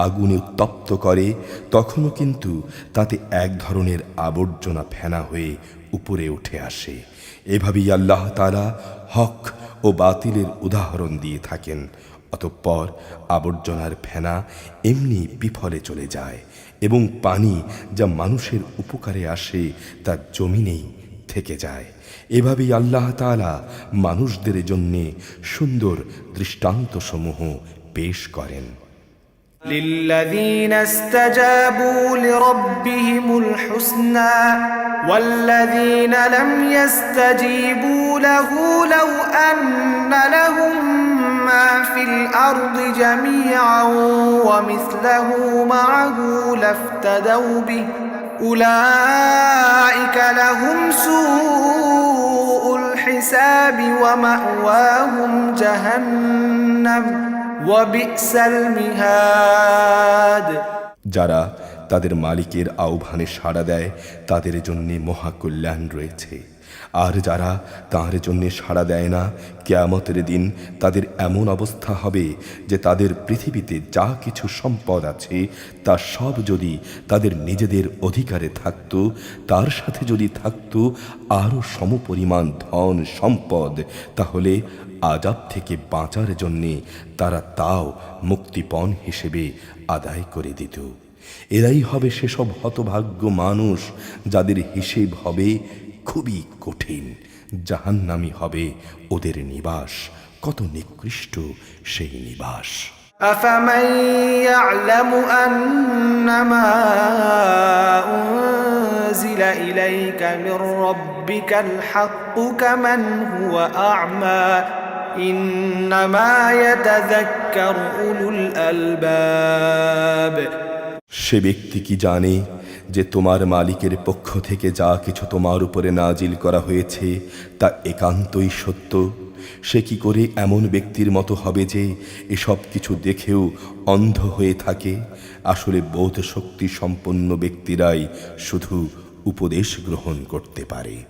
আগুনে উত্তপ্ত করে, তখনও কিন্তু তাতে এক ধরনের আবর্জনা ফেনা হয়ে উপরে উঠে আসে। এভাবেই আল্লাহ তাআলা হক ও বাতিলের উদাহরণ দিয়ে থাকেন। অতঃপর আবর্জনার ফেনা এমনি বিফলে চলে যায় এবং পানি যা মানুষের উপকারে আসে তা জমিনেই থেকে যায়। এভাবেই আল্লাহ তাআলা মানুষদের জন্যে সুন্দর দৃষ্টান্তসমূহ পেশ করেন। للذين استجابوا لربهم الحسنى والذين لم يستجيبوا له لو أن لهم ما في الأرض جميعا ومثله معه لافتدوا به أولئك لهم سوء الحساب ومأواهم جهنم وبئس المهاد। যারা তাদের মালিকের আহ্বানে সাড়া দেয় তাদের জন্য মহাকল্যাণ রয়েছে। আর যারা তাঁর জন্য সাড়া দেয় না, কিয়ামতের দিন তাদের এমন অবস্থা হবে যে তাদের পৃথিবীতে যা কিছু সম্পদ আছে তা সব যদি তাদের নিজেদের অধিকারে থাকত, তার সাথে যদি থাকত আরও সমপরিমাণ ধন সম্পদ, তাহলে আযাব থেকে বাঁচার জন্যে তারা তাও মুক্তিপণ হিসেবে আদায় করে দিত। এরাই হবে সেসব হতভাগ্য মানুষ যাদের হিসেব হবে খুবই কঠিন। জাহান্নামী হবে ওদের নিবাস, কত নিকৃষ্ট সেই নিবাস। أفمن يعلم أنما أنزل إليك من ربك الحق كمن هو أعمى إنما يتذكر أولو الألباب। সে ব্যক্তি কি জানে যে তোমার মালিকের পক্ষ থেকে যা কিছু তোমার উপরে নাজিল করা হয়েছে তা একান্তই সত্য? সে কি করে এমন ব্যক্তির মতো হবে যে এসব কিছু দেখেও অন্ধ হয়ে থাকে? আসলে বোধ শক্তি সম্পন্ন ব্যক্তিরাই শুধু উপদেশ গ্রহণ করতে পারে।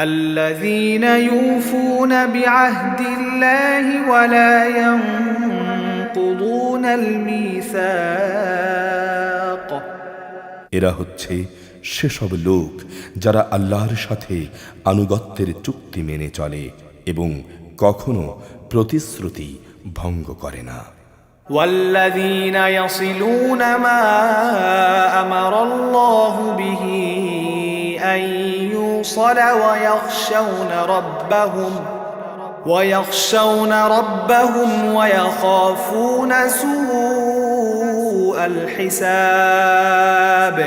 الذين يوفون بعهد الله ولا ينقضون الميثاق। এরা হচ্ছে সেসব লোক যারা আল্লাহর সাথে আনুগত্যের চুক্তি মেনে চলে এবং কখনো প্রতিশ্রুতি ভঙ্গ করে না। والذين يصلون ما أمر الله به أن يوصل ويخشون ربهم ويخافون سوء الحساب।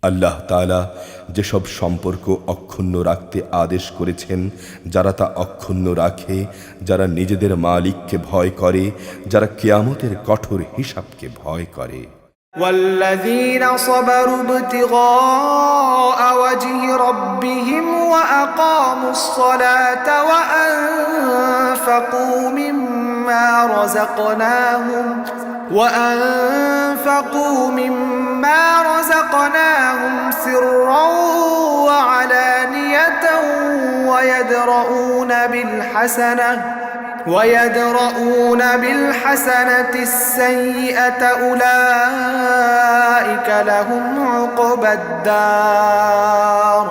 আল্লাহ তাআলা যেসব সম্পর্ক অক্ষুণ্ণ রাখতে আদেশ করেছেন, যারা তা অক্ষুণ্ণ রাখে, যারা নিজেদের মালিককে ভয় করে, যারা কিয়ামতের কঠোর হিসাবকে ভয় করে। والذين صبروا ابتغاء وجه ربهم وأقاموا الصلاة وأنفقوا مما رزقناهم سرا وعلانية ويدرؤون بالحسنة السيئة أولئك لهم عقبى الدار।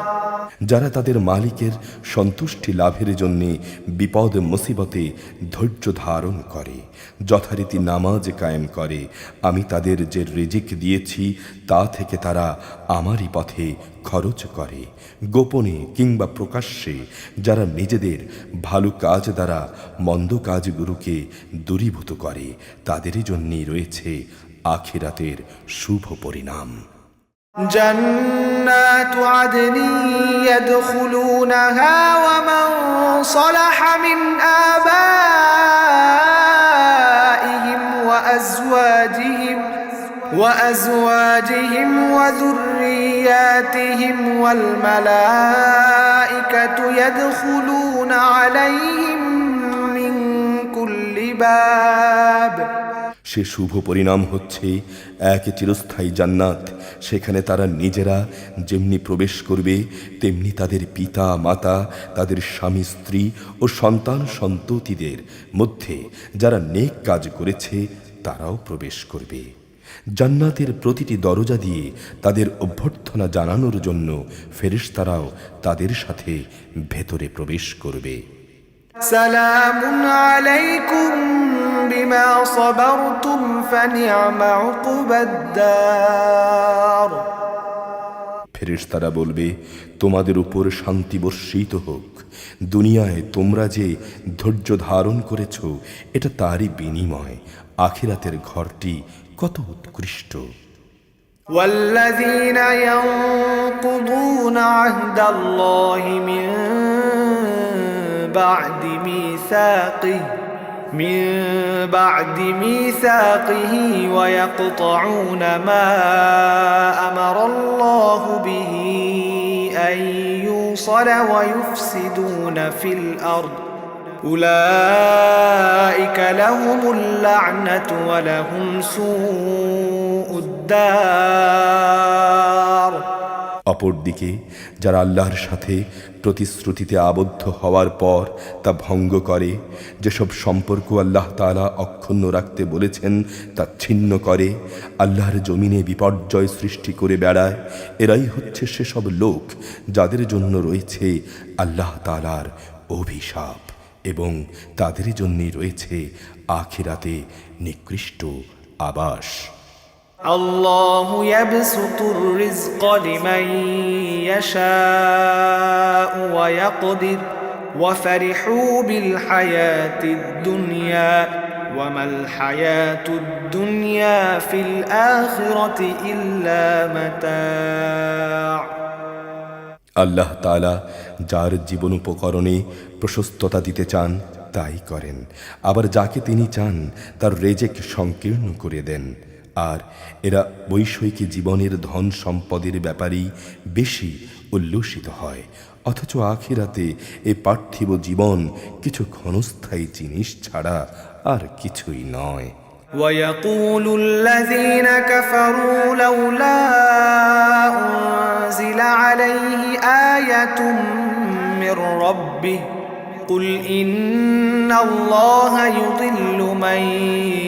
যারা তাদের মালিকের সন্তুষ্টি লাভের জন্য বিপদ মুসিবতে ধৈর্য ধারণ করে, যথারীতি নামাজ কায়েম করে, আমি তাদের যে রিজিক দিয়েছি তা থেকে তারা আমারই পথে খরচ করে, গোপনে কিংবা প্রকাশ্যে, যারা নিজেদের ভালো কাজ দ্বারা মন্দ কাজগুলোকে দূরীভূত করে, তাদের জন্যই রয়েছে আখিরাতের শুভ পরিণাম। جنات عدن يدخلونها ومن صلح من آبائهم وأزواجهم وذرياتهم والملائكة يدخلون عليهم من كل باب। সে শুভ পরিণাম হচ্ছে এক চিরস্থায়ী জান্নাত। সেখানে তারা নিজেরা যেমনি প্রবেশ করবে, তেমনি তাদের পিতা মাতা, তাদের স্বামী স্ত্রী ও সন্তান সন্ততিদের মধ্যে যারা নেক কাজ করেছে তারাও প্রবেশ করবে। জান্নাতের প্রতিটি দরজা দিয়ে তাদের অভ্যর্থনা জানানোর জন্য ফেরেশতারাও তাদের সাথে ভেতরে প্রবেশ করবে। সালামুন আলাইকুম বিমা সাবারতুম ফানি'মা উকবাদ-দার। ফেরেশতারা বলবে, তোমাদের উপর শান্তি বর্ষিত হোক। দুনিয়ায় তোমরা যে ধৈর্য ধারণ করেছ এটা তারই বিনিময়। আখিরাতের ঘরটি কত উৎকৃষ্ট। والذين ينقضون عهد الله من بعد ميثاقه ويقطعون ما أمر الله به أن يوصل ويفسدون في الأرض أولئك لهم اللعنة ولهم سوء الدار। الدار অপরদিকে যারা আল্লাহর সাথে প্রতিশ্রুতিতে আবদ্ধ হওয়ার পর তা ভঙ্গ করে, যেসব সম্পর্ক আল্লাহ তাআলা অক্ষুণ্ণ রাখতে বলেছেন তা ছিন্ন করে, আল্লাহর জমিনে বিপর্যয় সৃষ্টি করে বেড়ায়, এরাই হচ্ছে সেসব লোক যাদের জন্য রয়েছে আল্লাহ তাআলার অভিশাপ এবং তাদের জন্যই রয়েছে আখিরাতে নিকৃষ্ট আবাস। الله يبسط الرزق لمن يشاء ويقدر وفرحوا بالحياة الدنيا وما الحياة الدنيا في الآخرة إلا متاع আল্লাহ তাআলা যার জীবন উপকরণে প্রশস্ততা দিতে চান তাই করেন, আবার যাকে তিনি চান তার রেজেক সংকীর্ণ করে দেন। আর এরা বৈষয়িক জীবনের ধন সম্পদের ব্যাপারেই বেশি উল্লসিত হয়, অথচ আখিরাতে এই পার্থিব জীবন কিছু ক্ষণস্থায়ী জিনিস ছাড়া আর কিছুই নয়। ويقول الذين كفروا لولا أنزل عليه آية من ربه قل إن الله يضل من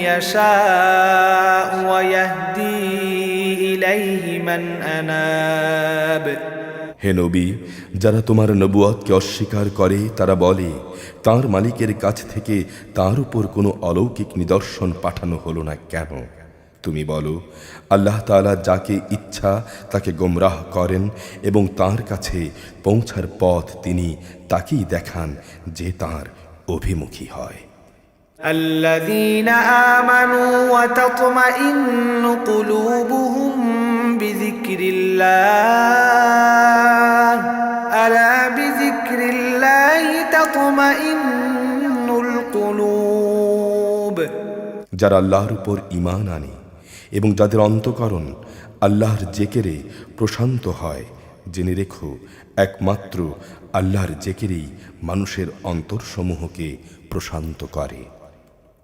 يشاء ويهدي إليه من أناب হে নবী, যারা তোমার নবুয়তকে অস্বীকার করে তারা বলে, তার মালিকের কাছ থেকে তার উপর কোনো অলৌকিক নিদর্শন পাঠানো হলো না কেন? তুমি বলো, আল্লাহ তাআলা যাকে ইচ্ছা তাকে গোমরাহ করেন এবং তার কাছে পৌঁছার পথ তিনি তাকেই দেখান যে তার অভিমুখী হয়। الذين آمنوا وتطمئن قلوبهم بذكر الله ألا بذكر الله تطمئن القلوب যারা আল্লাহর উপর ঈমান আনে এবং যাদের অন্তঃকরণ আল্লাহর জিকিরে প্রশান্ত হয়, জেনে রেখো একমাত্র আল্লাহর জিকিরই মানুষের অন্তরসমূহকে প্রশান্ত করে।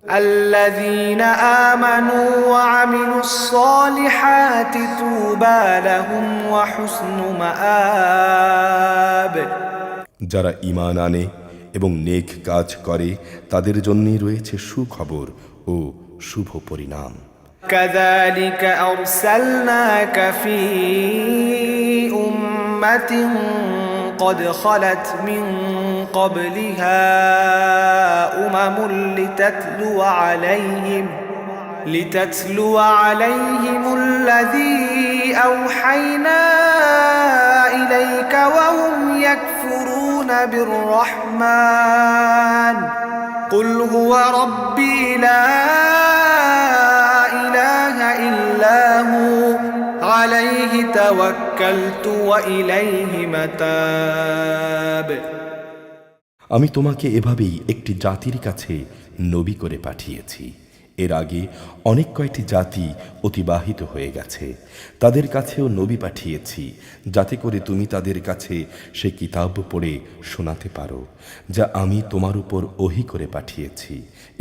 الذين آمنوا وعملوا الصالحات طوبى لهم وحسن مآب যারা ঈমান আনে এবং নেক কাজ করে তাদের জন্যই রয়েছে সুখবর ও শুভ পরিণাম। كذلك أرسلناك في أمة قد خلت من قبلها لتتلو عليهم الذي أوحينا إليك وهم يكفرون بالرحمن قل هو ربي لا إله إلا هو عليه توكلت وإليه متاب আমি তোমাকে এভাবেই একটি জাতির কাছে নবী করে পাঠিয়েছি। এর আগে অনেক কয়টি জাতি অতিবাহিত হয়ে গেছে, তাদের কাছেও নবী পাঠিয়েছি যাতে করে তুমি তাদের কাছে সে কিতাব পড়ে শোনাতে পারো যা আমি তোমার উপর ওহী করে পাঠিয়েছি।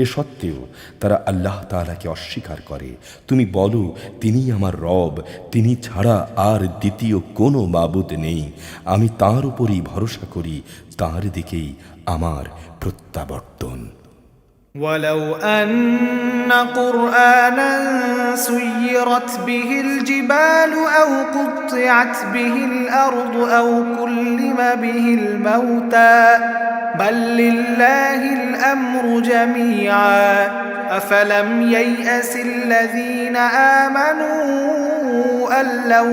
এ সত্ত্বেও তারা আল্লাহ তাআলাকে অস্বীকার করে। তুমি বলো, তিনিই আমার রব, তিনি ছাড়া আর দ্বিতীয় কোনো মাবুদ নেই, আমি তাঁর উপরই ভরসা করি, তাঁর দিকেই আমার প্রত্যাবর্তন। ولو أن قرآنا سيرت به الجبال أو قطعت به الأرض أو كلم به الموتى بل لله الأمر جميعا أفلم ييأس الذين آمنوا أن لو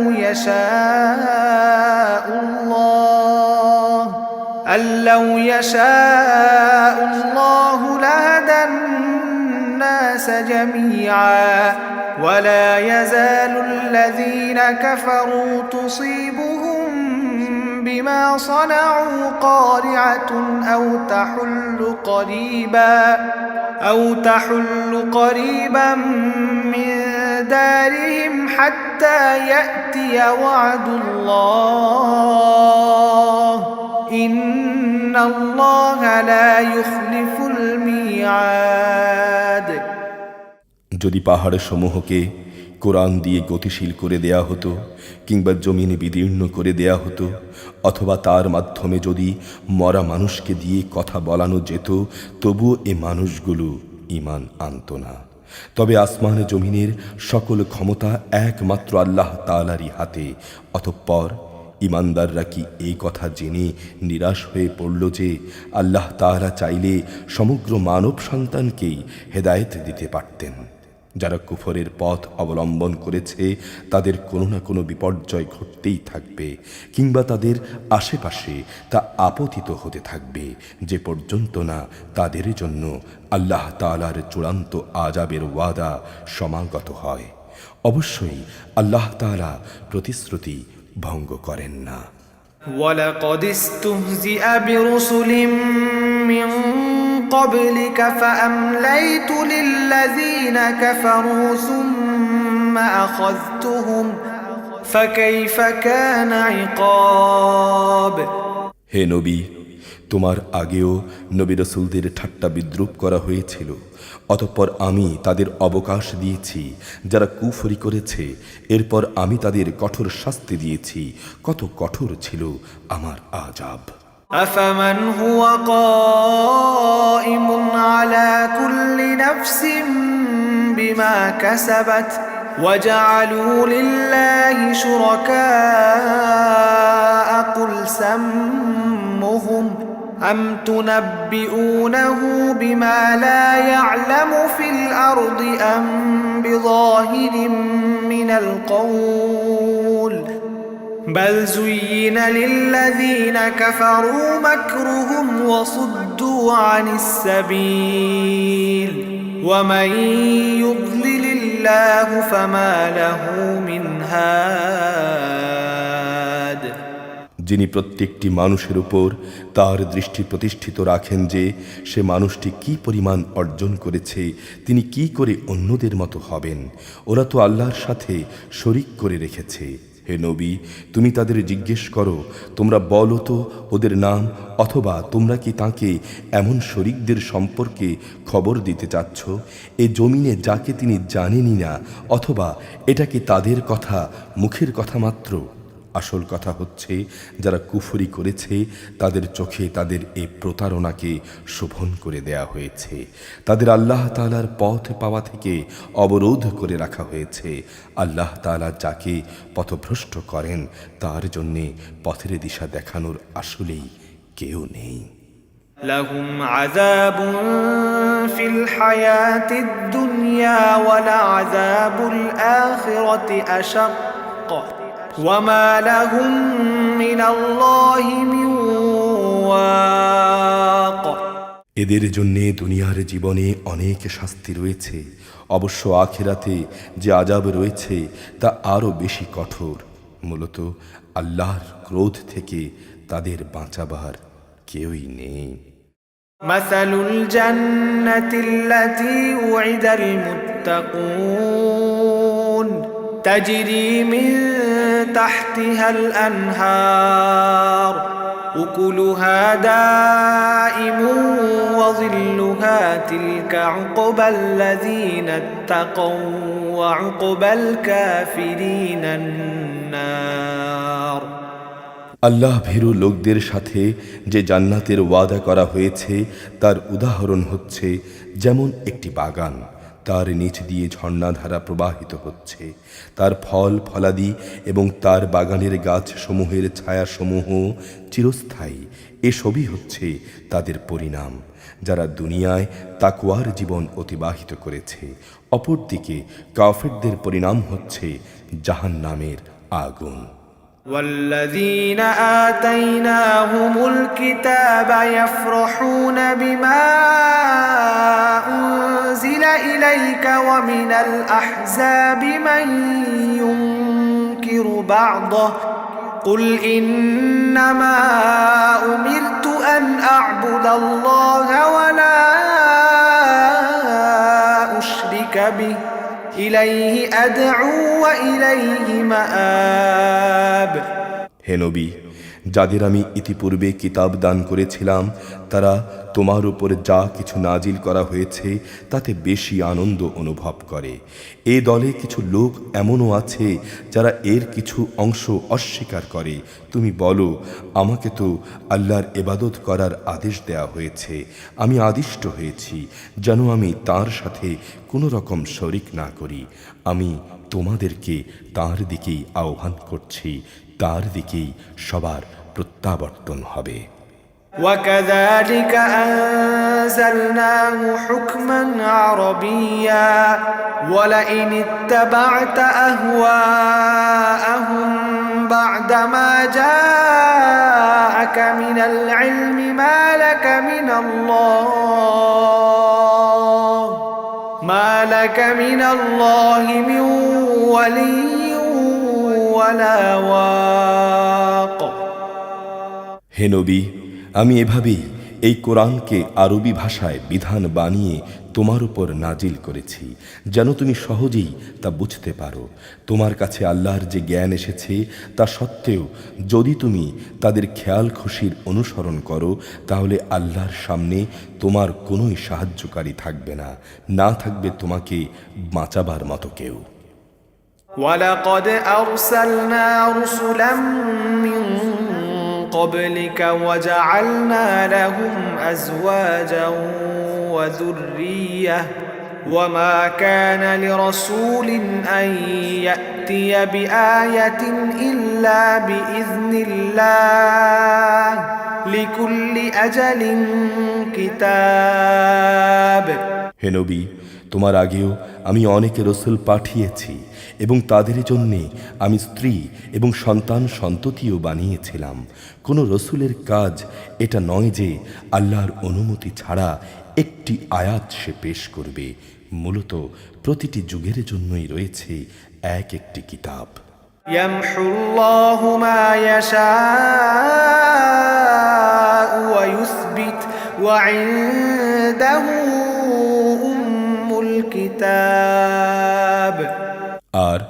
يشاء الله لهدى الناس جميعا ولا يزال الذين كفروا تصيبهم بما صنعوا قارعة أو تحل قريبا من دارهم حتى يأتي وعد الله إن الله لا يخلف الميعاد যদি পাহাড় সমূহকে কোরআন দিয়ে গতিশীল করে দেয়া হতো, কিংবা জমিন বিদীর্ণ করে দেয়া হতো, অথবা তার মাধ্যমে যদি মরা মানুষকে দিয়ে কথা বলানো যেত, তবুও এ মানুষগুলো ঈমান আনত না। তবে আসমান জমিনের সকল ক্ষমতা একমাত্র আল্লাহ তাআলারই হাতে। অতঃপর ঈমানদাররা কি এই কথা জেনে নিরাশ হয়ে পড়ল যে আল্লাহ তাআলা চাইলে সমগ্র মানব সন্তানকেই হেদায়েত দিতে পারতেন? যারা কুফরের পথ অবলম্বন করেছে তাদের কোনো না কোনো বিপর্যয় ঘটতেই থাকবে, কিংবা তাদের আশেপাশে তা আপতিত হতে থাকবে, যে পর্যন্ত না তাদের জন্য আল্লাহ তাআলার চূড়ান্ত আযাবের ওয়াদা সমাগত হয়। অবশ্যই আল্লাহ তাআলা প্রতিশ্রুতি ভঙ্গ করেন না। ولقد استهزئ برسل من قبلك فأمليت للذين كفروا ثم أخذتهم فكيف كان عقاب। হে নবী, তোমার আগেও নবী রাসূলদের ঠাট্টা বিদ্রূপ করা হয়েছিল, অতঃপর আমি তাদের অবকাশ দিয়েছি যারা কুফরি করেছে, এরপর আমি তাদের কঠোর শাস্তি দিয়েছি। কত কঠোর ছিল আমার আযাব। أفمن هو قائم على كل نفس بما كسبت وجعلوا لله شركاء قل سمهم أم تنبئونه بما لا يعلم في الأرض أم بظاهر من القول بل زين للذين كفروا مكرهم وصدوا عن السبيل ومن يضلل الله فما له من هاد। যিনি প্রত্যেকটি মানুষের উপর তার দৃষ্টি প্রতিষ্ঠিত রাখেন যে সে মানুষটি কি পরিমাণ অর্জন করেছে, তিনি কি করে অন্যদের মতো হবেন? ওরা তো আল্লাহর সাথে শরিক করে রেখেছে। হে নবী, তুমি তাদের জিজ্ঞেস করো, তোমরা বলো তো ওদের নাম, অথবা তোমরা কি তাকে এমন শরিকদের সম্পর্কে খবর দিতে চাচ্ছ এ জমিনে যাকে তিনি জানেনই না, অথবা এটা কি তাদের কথা, মুখের কথা মাত্র? আসল কথা হচ্ছে, যারা কুফরি করেছে তাদের চোখে তাদের এই প্রতারণাকে শোভন করে দেয়া হয়েছে। তাদের আল্লাহ তাআলার পথ পাওয়া থেকে অবরোধ করে রাখা হয়েছে। আল্লাহ তাআলা যাকে পথভ্রষ্ট করেন তার জন্যে পথের দিশা দেখানোর আসলেই কেউ নেই। لهم عذاب في الحياة الدنيا ولعذاب الآخرة أشق وما لهم من الله من واق। এদের জন্যে দুনিয়ার জীবনে অনেক শাস্তি রয়েছে, অবশ্য আখিরাতে যে আযাব রয়েছে তা আরও বেশি কঠোর। মূলত আল্লাহর ক্রোধ থেকে তাদের বাঁচাবার কেউই নেই। مثل الجنة التي وعد المتقون تجري من تحتها الأنهار أكلها دائم وظلها تلك عقبى الذين اتقوا وعقبى الكافرين النار। আল্লাহ ভীরু লোকদের সাথে যে জান্নাতের ওয়াদা করা হয়েছে তার উদাহরণ হচ্ছে যেমন একটি বাগান, তার নিচ দিয়ে ঝর্ণাধারা প্রবাহিত হচ্ছে, তার ফল ফলাদি এবং তার বাগানের গাছসমূহের ছায়াসমূহ চিরস্থায়ী। এসবই হচ্ছে তাদের পরিণাম যারা দুনিয়ায় তাকওয়ার জীবন অতিবাহিত করেছে। অপরদিকে কাফেরদের পরিণাম হচ্ছে জাহান্নামের আগুন। والذين آتيناهم الكتاب يفرحون بما أنزل إليك ومن الأحزاب من ينكر بعضه قل إنما أمرت أن أعبد الله ولا أشرك به ইলাইহি আদউ ওয়া ইলাইহি মাআব। হে নবী, যাদের আমি ইতিপূর্বে কিতাব দান করেছিলাম তারা তোমার উপর যা কিছু নাজিল করা হয়েছে তাতে বেশি আনন্দ অনুভব করে। এ দলে কিছু লোক এমনও আছে যারা এর কিছু অংশ অস্বীকার করে। তুমি বলো, আমাকে তো আল্লাহর ইবাদত করার আদেশ দেয়া হয়েছে, আমি আদিষ্ট হয়েছি যেন আমি তার সাথে কোনো রকম শরিক না করি। আমি তোমাদেরকে তার দিকেই আহ্বান করছি, তার দিকেই সবার প্রত্যাবর্তন হবে। وكذلك أنزلناه حكما عربيا ولئن اتبعت أهواءهم بعدما جاءك من العلم ما لك من الله من ولي ولا واق। হে নবী, আমি এভাবেই এই কোরআনকে আরবি ভাষায় বিধান বানিয়ে তোমার উপর নাজিল করেছি যেন তুমি সহজেই তা বুঝতে পারো। তোমার কাছে আল্লাহর যে জ্ঞান এসেছে তা সত্ত্বেও যদি তুমি তাদের খেয়াল খুশির অনুসরণ করো তাহলে আল্লাহর সামনে তোমার কোনোই সাহায্যকারী থাকবে না, না থাকবে তোমাকে বাঁচাবার মতো কেউ। وَلَقَدْ أَرْسَلْنَا رُسُلًا مِّن قَبْلِكَ وَجَعَلْنَا لَهُمْ أَزْوَاجًا وَذُرِّيَّةً وَمَا كَانَ لِرَسُولٍ أَن يَأْتِيَ بِآيَةٍ إِلَّا بِإِذْنِ اللَّهِ لِكُلِّ أَجَلٍ كِتَابٌ। হে নবী, তোমার আগেও আমি অনেক রসুল পাঠিয়েছি এবং তাদের জন্যে আমি স্ত্রী এবং সন্তান সন্ততিও বানিয়েছিলাম। কোনো রসুলের কাজ এটা নয় যে আল্লাহর অনুমতি ছাড়া একটি আয়াত সে পেশ করবে। মূলত প্রতিটি যুগের জন্যই রয়েছে এক একটি কিতাব। يمحو الله ما يشاء ويثبت وعنده أم الكتاب। আর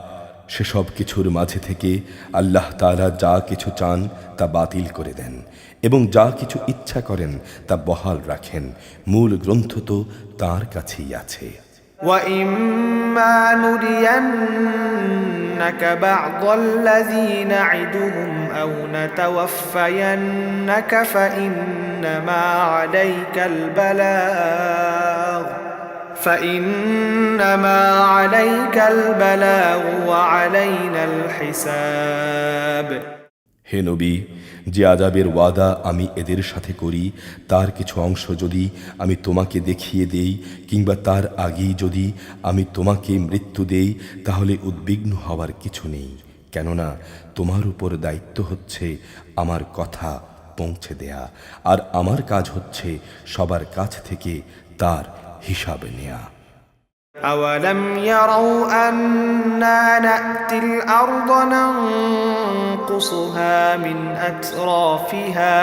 সেসব কিছুর মাঝে থেকে আল্লাহ তাআলা যা কিছু চান তা বাতিল করে দেন এবং যা কিছু ইচ্ছা করেন তা বহাল রাখেন। মূল গ্রন্থ তো তার কাছেই আছে। وَإِمَّا نُرِيَنَّكَ بَعْضَ الَّذِي نَعِدُهُمْ أَوْ نَتَوَفَّيَنَّكَ فَإِنَّمَا عَلَيْكَ الْبَلَاغُ وَعَلَيْنَا الْحِسَابُ। হে নবী, যে আযাবের ওয়াদা আমি এদের সাথে করি তার কিছু অংশ যদি আমি তোমাকে দেখিয়ে দেই কিংবা তার আগেই যদি আমি তোমাকে মৃত্যু দেই তাহলে উদ্বিগ্ন হওয়ার কিছু নেই, কেননা তোমার উপর দায়িত্ব হচ্ছে আমার কথা পৌঁছে দেয়া, আর আমার কাজ হচ্ছে সবার কাছ থেকে তার হিসাব নেয়া। أَوَلَمْ يَرَوْا أَنَّا نَأْتِي الْأَرْضَ نَنقُصُهَا مِنْ أَطْرَافِهَا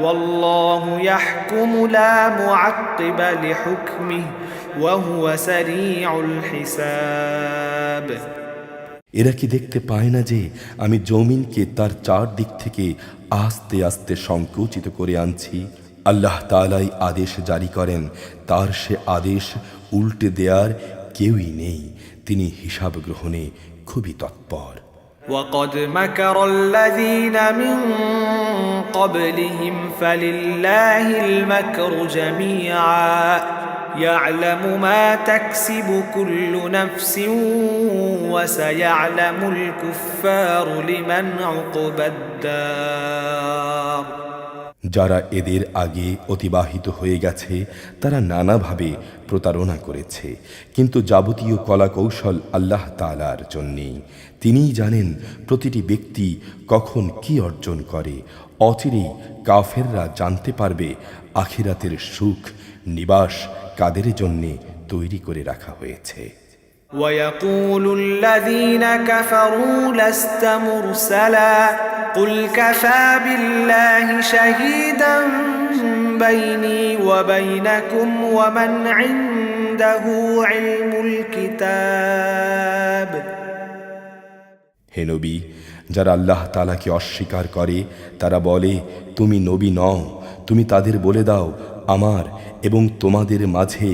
وَاللَّهُ يَحْكُمُ لَا مُعَقِّبَ لِحُكْمِهِ وَهُوَ سَرِيعُ الْحِسَابِ। এরা কি দেখতে পায় না যে আমি জমিনকে তার চারদিক থেকে আস্তে আস্তে সংকুচিত করে আনছি? আল্লাহ তাআলাই আদেশ জারি করেন, তার সে আদেশ উল্টে দেয়ার কেউই নেই। তিনি হিসাব গ্রহণে খুবই তৎপর। وَقَدْ مَكَرَ الَّذِينَ مِن قَبْلِهِمْ فَلِلَّهِ الْمَكْرُ جَمِيعًا يَعْلَمُ مَا تَكْسِبُ كُلُّ نَفْسٍ وَسَيَعْلَمُ الْكُفَّارُ لِمَنْ عُقْبَى الدَّارِ। যারা এদের আগে অতিবাহিত হয়ে গেছে তারা নানাভাবে প্রতারণা করেছে, কিন্তু যাবতীয় কলাকৌশল আল্লাহ তাআলার জন্যেই। তিনিই জানেন প্রতিটি ব্যক্তি কখন কি অর্জন করে। অচিরেই কাফেররা জানতে পারবে আখিরাতের সুখ নিবাস কাদের জন্যে তৈরি করে রাখা হয়েছে। وَيَقُولُ الَّذِينَ كَفَرُوا لَسْتَ مُرْسَلًا قُلْ كَفَى بِاللَّهِ شَهِيدًا بَيْنِي وَبَيْنَكُمْ وَمَنْ عِندَهُ عِلْمُ الْكِتَابِ। হে নবী, যারা আল্লাহ তাআলাকে অস্বীকার করে তারা বলে, তুমি নবী নও। তুমি তাদের বলে দাও, আমার এবং তোমাদের মাঝে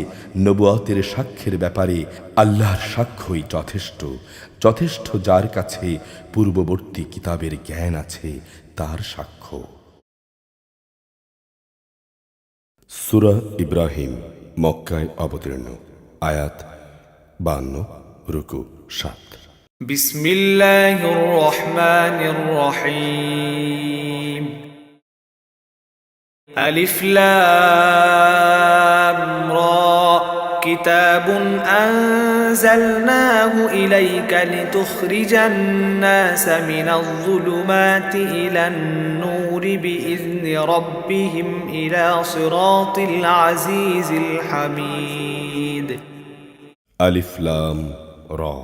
নবুয়তের সাক্ষ্যের ব্যাপারে আল্লাহর সাক্ষ্যই যথেষ্ট। যথেষ্ট যার কাছে পূর্ববর্তী কিতাবের জ্ঞান আছে তার সাক্ষ্য। সূরা ইব্রাহিম মক্কায় অবতীর্ণ, আয়াত 52, রুকু 7। বিসমিল্লাহির রহমানির রহিম। আলিফ লাম রা কিতাবুন আনজালনাহু ইলাইকা লিতুখরিজান নাসা মিনাজ যুলুমাতি ইলান নূরি বিইذনি রাব্বিহিম ইলা সিরাতিল আজিজিল হামিদ। আলিফ লাম রা।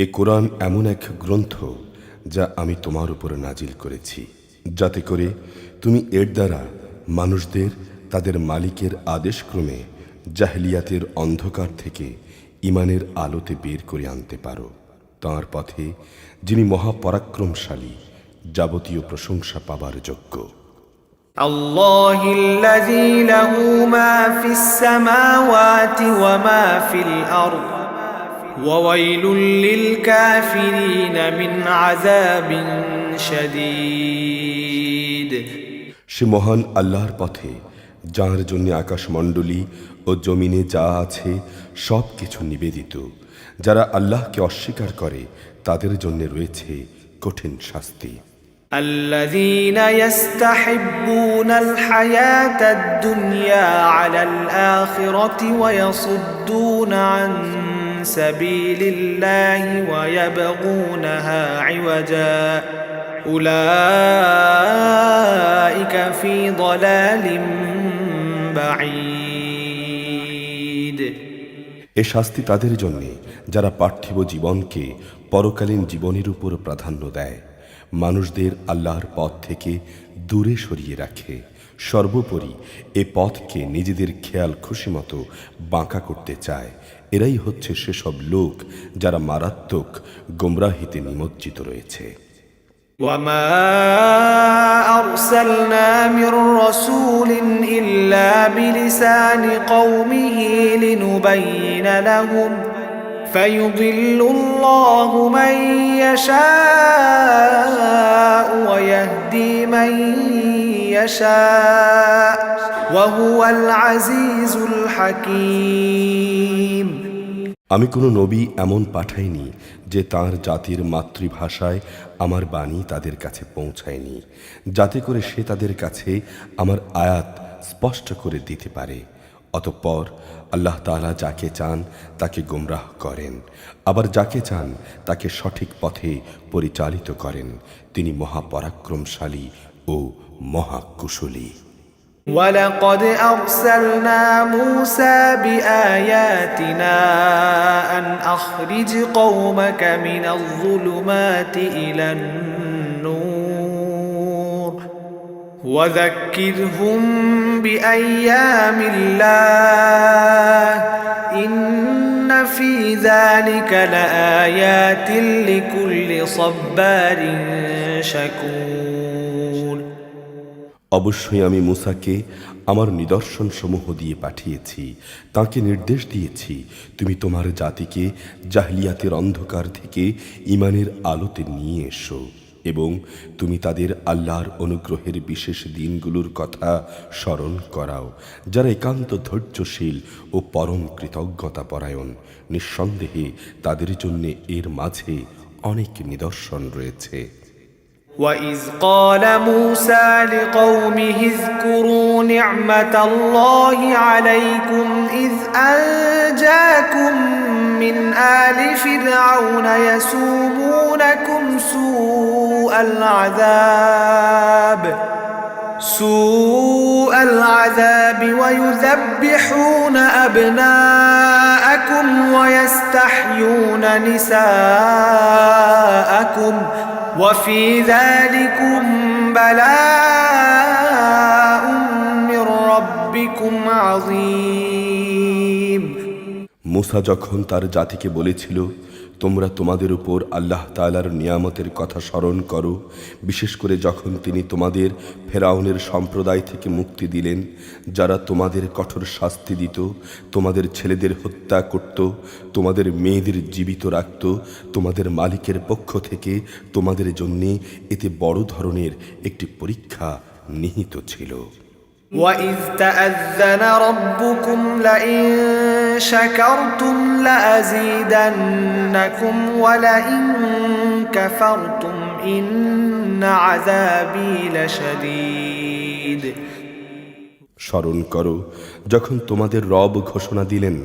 এ কোরআন এমন এক গ্রন্থ যা আমি তোমার উপর নাজিল করেছি, যাতে করে তুমি এর দ্বারা মানুষদের তাদের মালিকের আদেশক্রমে জাহেলিয়াতের অন্ধকার থেকে ঈমানের আলোতে বের করে আনতে পারো, তাঁর পথে যিনি মহাপরাক্রমশালী, যাবতীয় প্রশংসা পাবার যোগ্য। আল্লাহিল্লাযী লাহু মা ফিস সামাওয়াতি ওয়া মা ফিল আরদ ওয়া ওয়াইলুল লিল কাফিরিন মিন আযাবিন শাদীদ। সে মহান আল্লাহর পথে যার জন্য আকাশমণ্ডলী ও জমিনে যা আছে সব কিছু নিবেদিত, যারা আল্লাহকে অস্বীকার করে তাদের জন্য রয়েছে কঠিন শাস্তি। الذين يستحبون الحياة الدنيا على الآخرة ويصدون عن سبيل الله ويبغونها عوجا أولئك في ضلال بعيد। এ শাস্তি তাদের জন্য যারা পার্থিব জীবনকে পরকালীন জীবনের উপর প্রাধান্য দেয়, মানুষদের আল্লাহর পথ থেকে দূরে সরিয়ে রাখে, সর্বোপরি এ পথকে নিজেদের খেয়াল খুশি মতো বাঁকা করতে চায়। এরাই হচ্ছে সেসব লোক যারা মারাত্মক গোমরাহিতে নিমজ্জিত রয়েছে। وما أرسلنا من رسول إلا بلسان قومه لنبين لهم فيضل الله من يشاء ويهدي من يشاء وهو العزيز الحكيم। আমি কোনো নবী এমন পাঠাইনি যে তার জাতির মাতৃভাষায় আমার বাণী তাদের কাছে পৌঁছায়নি, যাতে করে সে তাদের কাছে আমার আয়াত স্পষ্ট করে দিতে পারে। অতঃপর আল্লাহ তাআলা যাকে চান তাকে গোমরাহ করেন, আবার যাকে চান তাকে সঠিক পথে পরিচালিত করেন। তিনি মহাপরাক্রমশালী ও মহাকুশলী। ولقد أرسلنا موسى بآياتنا أن أخرج قومك من الظلمات إلى النور وذكرهم بأيام الله إن في ذلك لآيات لكل صبار شكور। অবশ্যই আমি মূসাকে আমার নিদর্শন সমূহ দিয়ে পাঠিয়েছি, তাকে নির্দেশ দিয়েছি, তুমি তোমার জাতিকে জাহলিয়াতের অন্ধকার থেকে ঈমানের আলোতে নিয়ে এসো, এবং তুমি তাদের আল্লাহর অনুগ্রহের বিশেষ দিনগুলোর কথা স্মরণ করাও, যারা একান্ত ধৈর্যশীল ও পরম কৃতজ্ঞতা পরায়ণ। নিঃসন্দেহে তাদের জন্য এর মাঝে অনেক নিদর্শন রয়েছে। وَإِذْ قَالَ مُوسَى لِقَوْمِهِ اذْكُرُوا نِعْمَةَ اللَّهِ عَلَيْكُمْ إِذْ أَنْجَاكُمْ مِنْ آلِ فِرْعَوْنَ يَسُومُونَكُمْ سُوءَ الْعَذَابِ وَيُذَبِّحُونَ أَبْنَاءَكُمْ وَيَسْتَحْيُونَ نِسَاءَكُمْ وفي ذلكم بلاء من ربكم عظيم। মূসা যখন তার জাতিকে বলেছিল, তোমরা তোমাদের উপর আল্লাহ তাআলার নিয়ামতের কথা স্মরণ করো, বিশেষ করে যখন তিনি তোমাদের ফেরাউনের সম্প্রদায় থেকে মুক্তি দিলেন, যারা তোমাদের কঠোর শাস্তি দিত, তোমাদের ছেলেদের হত্যা করত, তোমাদের মেয়েদের জীবিত রাখত। তোমাদের মালিকের পক্ষ থেকে তোমাদের জন্যে এতে বড় ধরনের একটি পরীক্ষা নিহিত ছিল। وَإِذْ تَأَذَّنَ رَبُّكُمْ لَئِن شَكَرْتُمْ لَأَزِيدَنَّكُمْ وَلَئِن كَفَرْتُمْ إِنَّ عَذَابِي لَشَدِيدٌ। স্মরণ করো যখন তোমাদের রব ঘোষণা দিলেন,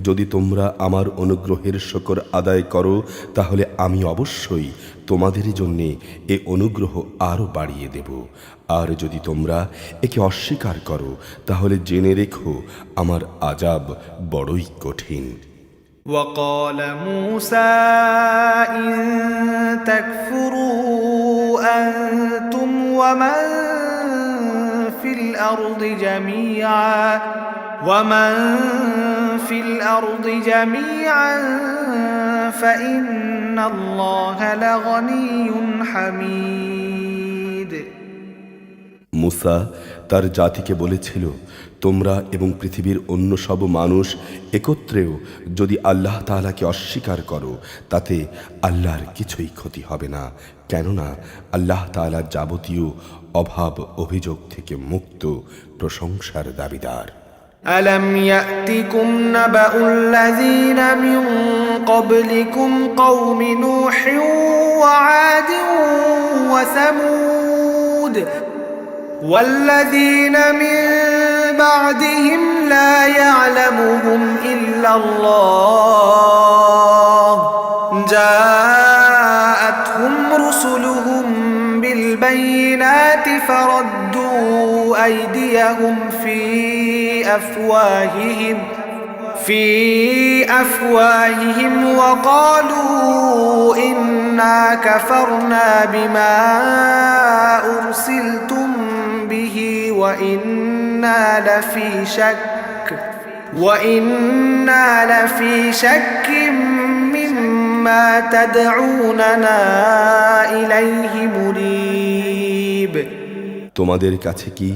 যদি তোমরা আমার অনুগ্রহের শুকর আদায় করো তাহলে আমি অবশ্যই তোমাদের জন্যে এ অনুগ্রহ আরও বাড়িয়ে দেব, আর যদি তোমরা একে অস্বীকার করো তাহলে জেনে রেখো আমার আযাব বড়ই কঠিন। وقال موسى إن تكفروا أنتم ومن في الأرض جميعا فإن الله لغني حميد। মুসা তার জাতিকে বলেছিল, তোমরা এবং পৃথিবীর অন্য সব মানুষ একত্রেও যদি আল্লাহ তাআলাকে অস্বীকার করো তাতে আল্লাহর কিছুই ক্ষতি হবে না, কেননা আল্লাহ তাআলা যাবতীয় অভাব অভিযোগ থেকে মুক্ত, প্রশংসার দাবিদার। ألم يأتكم نبأ الذين من قبلكم قوم نوح وعاد وثمود والذين من بعدهم لا يعلمهم إلا الله جاءتهم رسلهم بالبينات فردوا أيديهم في أفواههم وقالوا إنا كفرنا بما أرسلتم به وإنا لفي شك مما تدعوننا إليه مريب। তোমাদের কাছে কি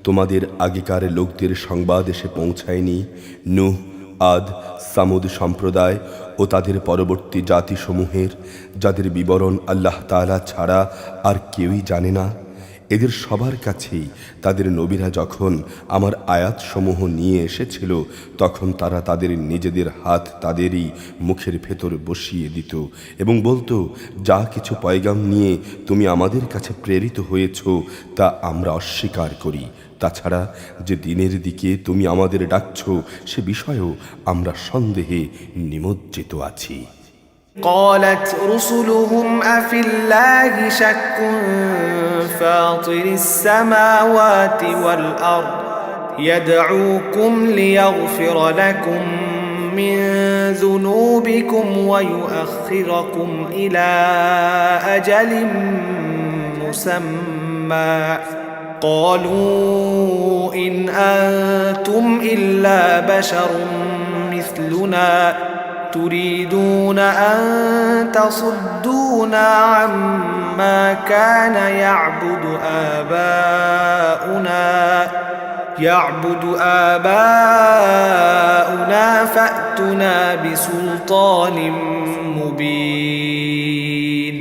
তোমাদের আগেকার লোকদের সংবাদ এসে পৌঁছায়নি? নূহ, আদ, সামুদ সম্প্রদায় ও তাদের পরবর্তী জাতিসমূহের, যাদের বিবরণ আল্লাহ তাআলা ছাড়া আর কেউই জানে না। এদের সবার কাছেই তাদের নবীরা যখন আমার আয়াতসমূহ নিয়ে এসেছিল তখন তারা তাদের নিজেদের হাত তাদেরই মুখের ভেতর বসিয়ে দিত এবং বলতো, যা কিছু পয়গাম নিয়ে তুমি আমাদের কাছে প্রেরিত হয়েছ তা আমরা অস্বীকার করি। তাছাড়া যে দিনের দিকে তুমি আমাদের ডাকছ সে বিষয়েও আমরা সন্দেহে নিমজ্জিত আছি। قالت رسلهم أفي الله شك فاطر السماوات والأرض يدعوكم ليغفر لكم من ذنوبكم ويؤخركم إلى أجل مسمى قالوا إن أنتم إلا بشر مثلنا تريدون أن تصدونا عما كان يعبد آباؤنا فأتنا بسلطان مبين।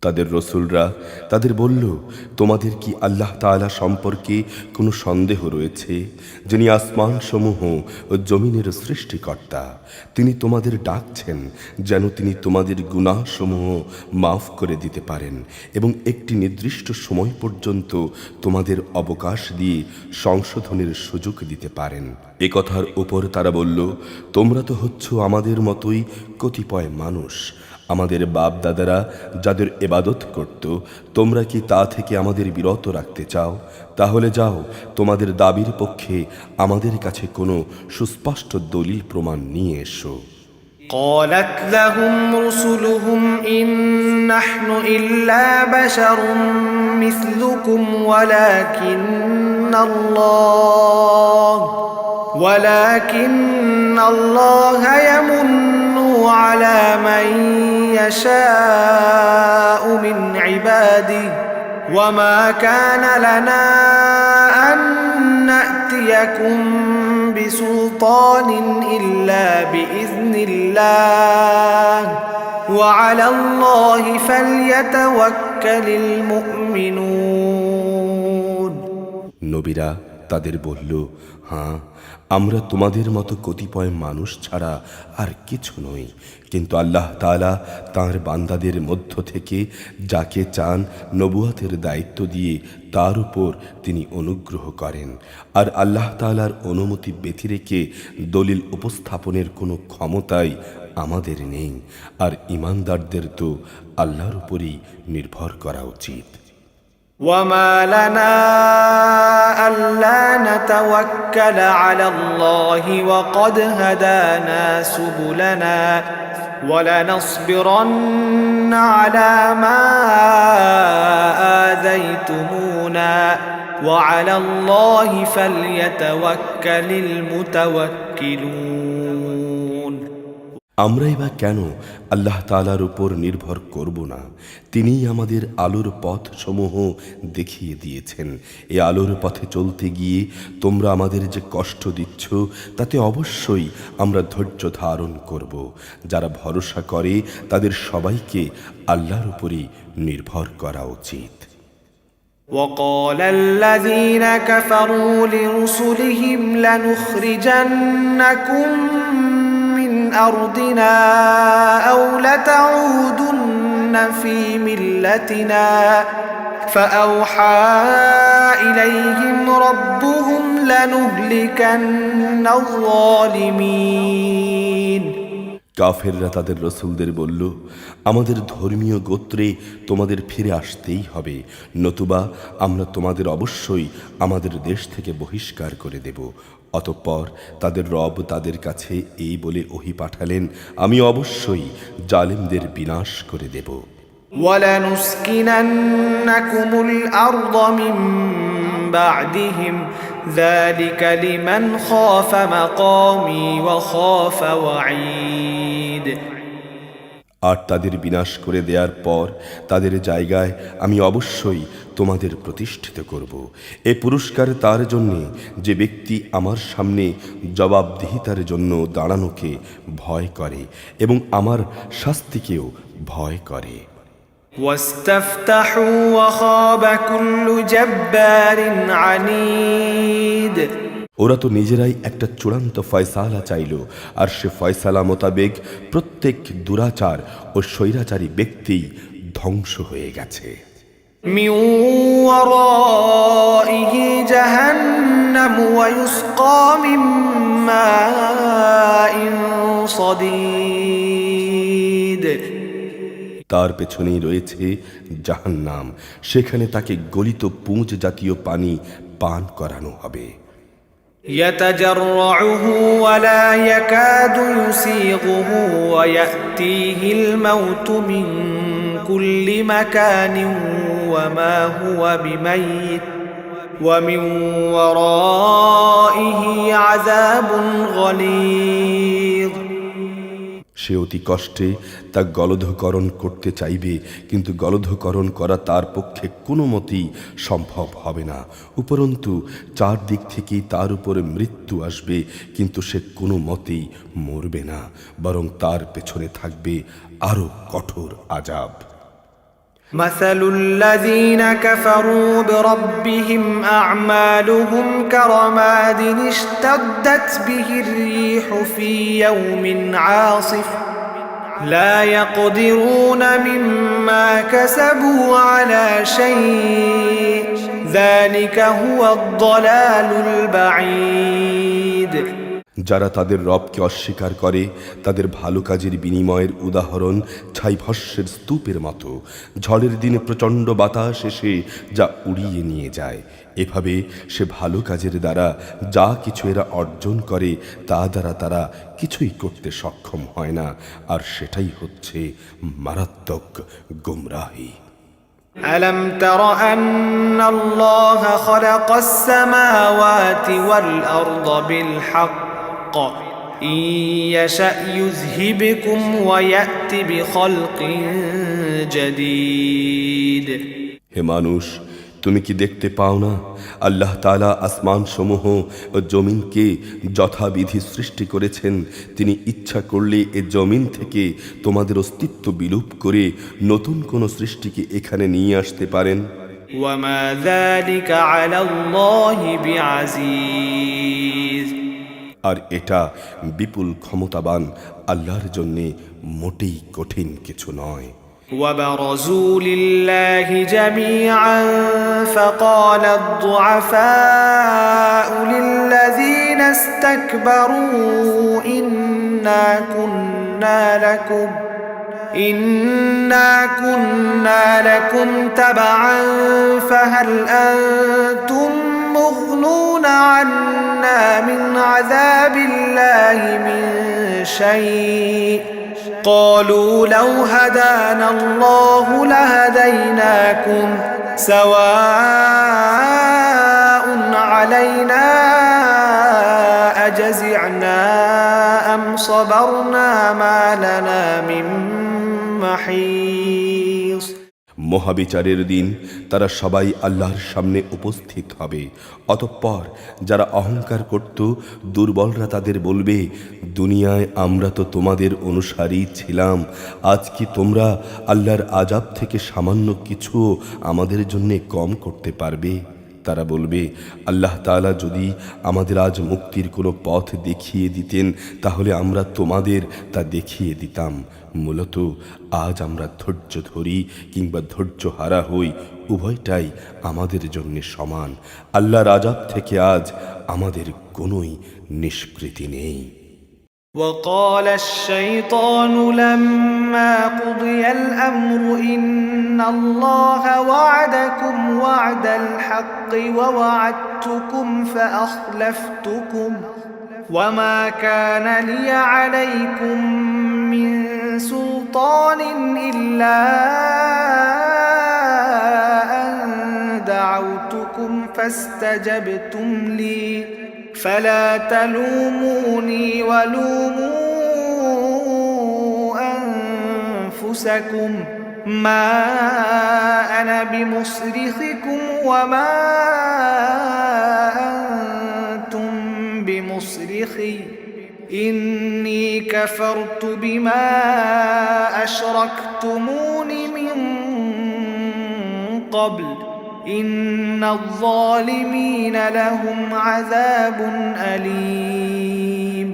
তাদের রসুলরা তাদের বলল, তোমাদের কি আল্লাহ তাআলা সম্পর্কে কোনো সন্দেহ রয়েছে, যিনি আসমান সমূহ ও জমিনের সৃষ্টিকর্তা? তিনি তোমাদের ডাকছেন যেন তিনি তোমাদের গুনাহসমূহ মাফ করে দিতে পারেন এবং একটি নির্দিষ্ট সময় পর্যন্ত তোমাদের অবকাশ দিয়ে সংশোধনের সুযোগ দিতে পারেন। এ কথার উপর তারা বলল, তোমরা তো হচ্ছ আমাদের মতোই কতিপয় মানুষ। আমাদের বাপ দাদারা যাদের ইবাদত করত, তোমরা কি তা থেকে আমাদের বিরত রাখতে চাও? তাহলে যাও, তোমাদের দাবির পক্ষে আমাদের কাছে কোনো সুস্পষ্ট দলিল প্রমাণ নিয়ে এসো। قالت لهم رسلهم إن نحن إلا بشر مثلكم ولكن الله يمن على من يشاء من عباده وما كان لنا أن نأتيكم بسلطان إلا بإذن الله وعلى الله فليتوكل المؤمنون নবীরা তাদের বলল, হ্যাঁ, আমরা তোমাদের মতো কতিপয় মানুষ ছাড়া আর কিছু নই, কিন্তু আল্লাহ তাআলা তাঁর বান্দাদের মধ্য থেকে যাকে চান নবুয়তের দায়িত্ব দিয়ে তার উপর তিনি অনুগ্রহ করেন। আর আল্লাহ তাআলার অনুমতি ব্যতি রেখে দলিল উপস্থাপনের কোনো ক্ষমতাই আমাদের নেই। আর ঈমানদারদের তো আল্লাহর উপরই নির্ভর করা উচিত। وما لنا ألا نتوكل على الله وقد هدانا سبلنا ولنصبرن على ما آذيتمونا وعلى الله فليتوكل المتوكلون। আমরাই বা কেন আল্লাহ তাআলার উপর নির্ভর করব না? তিনিই আমাদের আলোর পথ সমূহ দেখিয়ে দিয়েছেন। এই আলোর পথে চলতে গিয়ে তোমরা আমাদের যে কষ্ট দিচ্ছ তাতে অবশ্যই আমরা ধৈর্য ধারণ করব। যারা ভরসা করে তাদের সবাইকে আল্লাহর উপরই নির্ভর করা উচিত। وقال الذين كفروا لرسلهم لنخرجنكم من أرضنا أو لتعودن في ملتنا فأوحى إليهم ربهم لنهلكن الظالمين। কাফেররা তাদের রসুলদের বলল, আমাদের ধর্মীয় গোত্রে তোমাদের ফিরে আসতেই হবে, নতুবা আমরা তোমাদের অবশ্যই আমাদের দেশ থেকে বহিষ্কার করে দেব। অতঃপর তাদের রব তাদের কাছে এই বলে ওহী পাঠালেন, আমি অবশ্যই জালিমদের বিনাশ করে দেব। وَلَنُسْكِنَنَّكُمُ الْأَرْضَ مِنْ بَعْدِهِمْ ذَلِكَ لِمَنْ خَافَ مَقَامِي وَخَافَ وَعِيدِ। আর তাদের বিনাশ করে দেওয়ার পর তাদের জায়গায় আমি অবশ্যই তোমাদের প্রতিষ্ঠিত করব। এ পুরস্কার তার জন্য যে ব্যক্তি আমার সামনে জবাবদিহিতার জন্য দাঁড়ানোকে ভয় করে এবং আমার শাস্তিকেও ভয় করে। وَاسْتَفْتَحُوا وَخَابَ كُلُّ جَبَّارٍ عَنِيدٍ। ওরা তো নিজেরাই একটা চূড়ান্ত ফয়সালা চাইল, আর সে ফয়সালা মোতাবেক প্রত্যেক দুরাচার ও স্বৈরাচারী ব্যক্তি ধ্বংস হয়ে গেছে। مِنْ وَرَائِهِ جَهَنَّمُ وَيُسْقَى مِنْ مَاءٍ صَدِيدٍ। তার পেছনেই রয়েছে জাহান্নাম, সেখানে তাকে গলিত পুঁজ জাতীয় পানি পান করানো হবে। يتجرعه ولا يكاد يسيغه ويأتيه الموت من كل مكان وما هو بميت ومن ورائه عذاب غليظ। সে অতি কষ্টে তা গলধকরণ করতে চাইবে, কিন্তু গলধকরণ করা তার পক্ষে কোনো মতেই সম্ভব হবে না। উপরন্তু চারদিক থেকেই তার উপরে মৃত্যু আসবে, কিন্তু সে কোনো মতেই মরবে না, বরং তার পেছনে থাকবে আরো কঠোর আযাব। مثل الذين كفروا بربهم أعمالهم كرماد اشتدت به الريح في يوم عاصف لا يقدرون مما كسبوا على شيء ذلك هو الضلال البعيد। যারা তাদের রবকে অস্বীকার করে তাদের ভালো কাজের বিনিময়ের উদাহরণ ছাইভস্যের স্তূপের মতো। ঝড়ের দিনে প্রচণ্ড বাতাস এসে যা উড়িয়ে নিয়ে যায়, এভাবে সে ভালো কাজের দ্বারা যা কিছু এরা অর্জন করে তা দ্বারা তারা কিছুই করতে সক্ষম হয় না, আর সেটাই হচ্ছে মারাত্মক গুমরাহি। ألم تر أن الله خلق السماوات والأرض بالحق إن يشأ يذهبكم ويأت بخلق جديد। হে মানুষ, তুমি কি দেখতে পাও না আল্লাহ তাআলা আসমান সমূহ ও জমিনকে যথাবিধি সৃষ্টি করেছেন। তিনি ইচ্ছা করলে এ জমিন থেকে তোমাদের অস্তিত্ব বিলুপ করে নতুন কোন সৃষ্টিকে এখানে নিয়ে আসতে পারেন। وما ذلك على الله بعزيز। আর এটা বিপুল ক্ষমতাবান আল্লাহর জন্য মোটেই কঠিন কিছু নয়। وبرزوا لله جميعا فقال الضعفاء للذين استكبروا إنا كنا لكم تبعا فهل أنتم مغنون عنا من عذاب الله من شيء قالوا لو هدانا الله لهديناكم سواء علينا أجزعنا أم صبرنا ما لنا من محيص। মহাবিচারের দিন তারা সবাই আল্লাহর সামনে উপস্থিত হবে। অতঃপর যারা অহংকার করত, দুর্বলরা তাদের বলবে, দুনিয়ায় আমরা তো তোমাদের অনুসারী ছিলাম, আজ কি তোমরা আল্লাহর আযাব থেকে সামান্য কিছু আমাদের জন্য কম করতে পারবে? তারা বলবে, আল্লাহ তাআলা যদি আমাদের আজ মুক্তির কোনো পথ দেখিয়ে দিতেন তাহলে আমরা তোমাদের তা দেখিয়ে দিতাম। মূলত আজ আমরা ধৈর্য ধরি কিংবা ধৈর্য হারা হই, উভয়টাই আমাদের জন্য সমান। আল্লাহর আযাব থেকে আজ আমাদের কোনোই নিষ্কৃতি নেই। وقال الشيطان لما قضي الأمر إن الله وعدكم وعد الحق ووعدتكم فأخلفتكم وما كان لي عليكم من سلطان إلا أن دعوتكم فاستجبتم لي فلا تلوموني ولوموا أنفسكم ما أنا بمصرخكم وما أنتم بمصرخي إني كفرت بما أشركتمون من قبل إن الظالمين لهم عذاب أليم।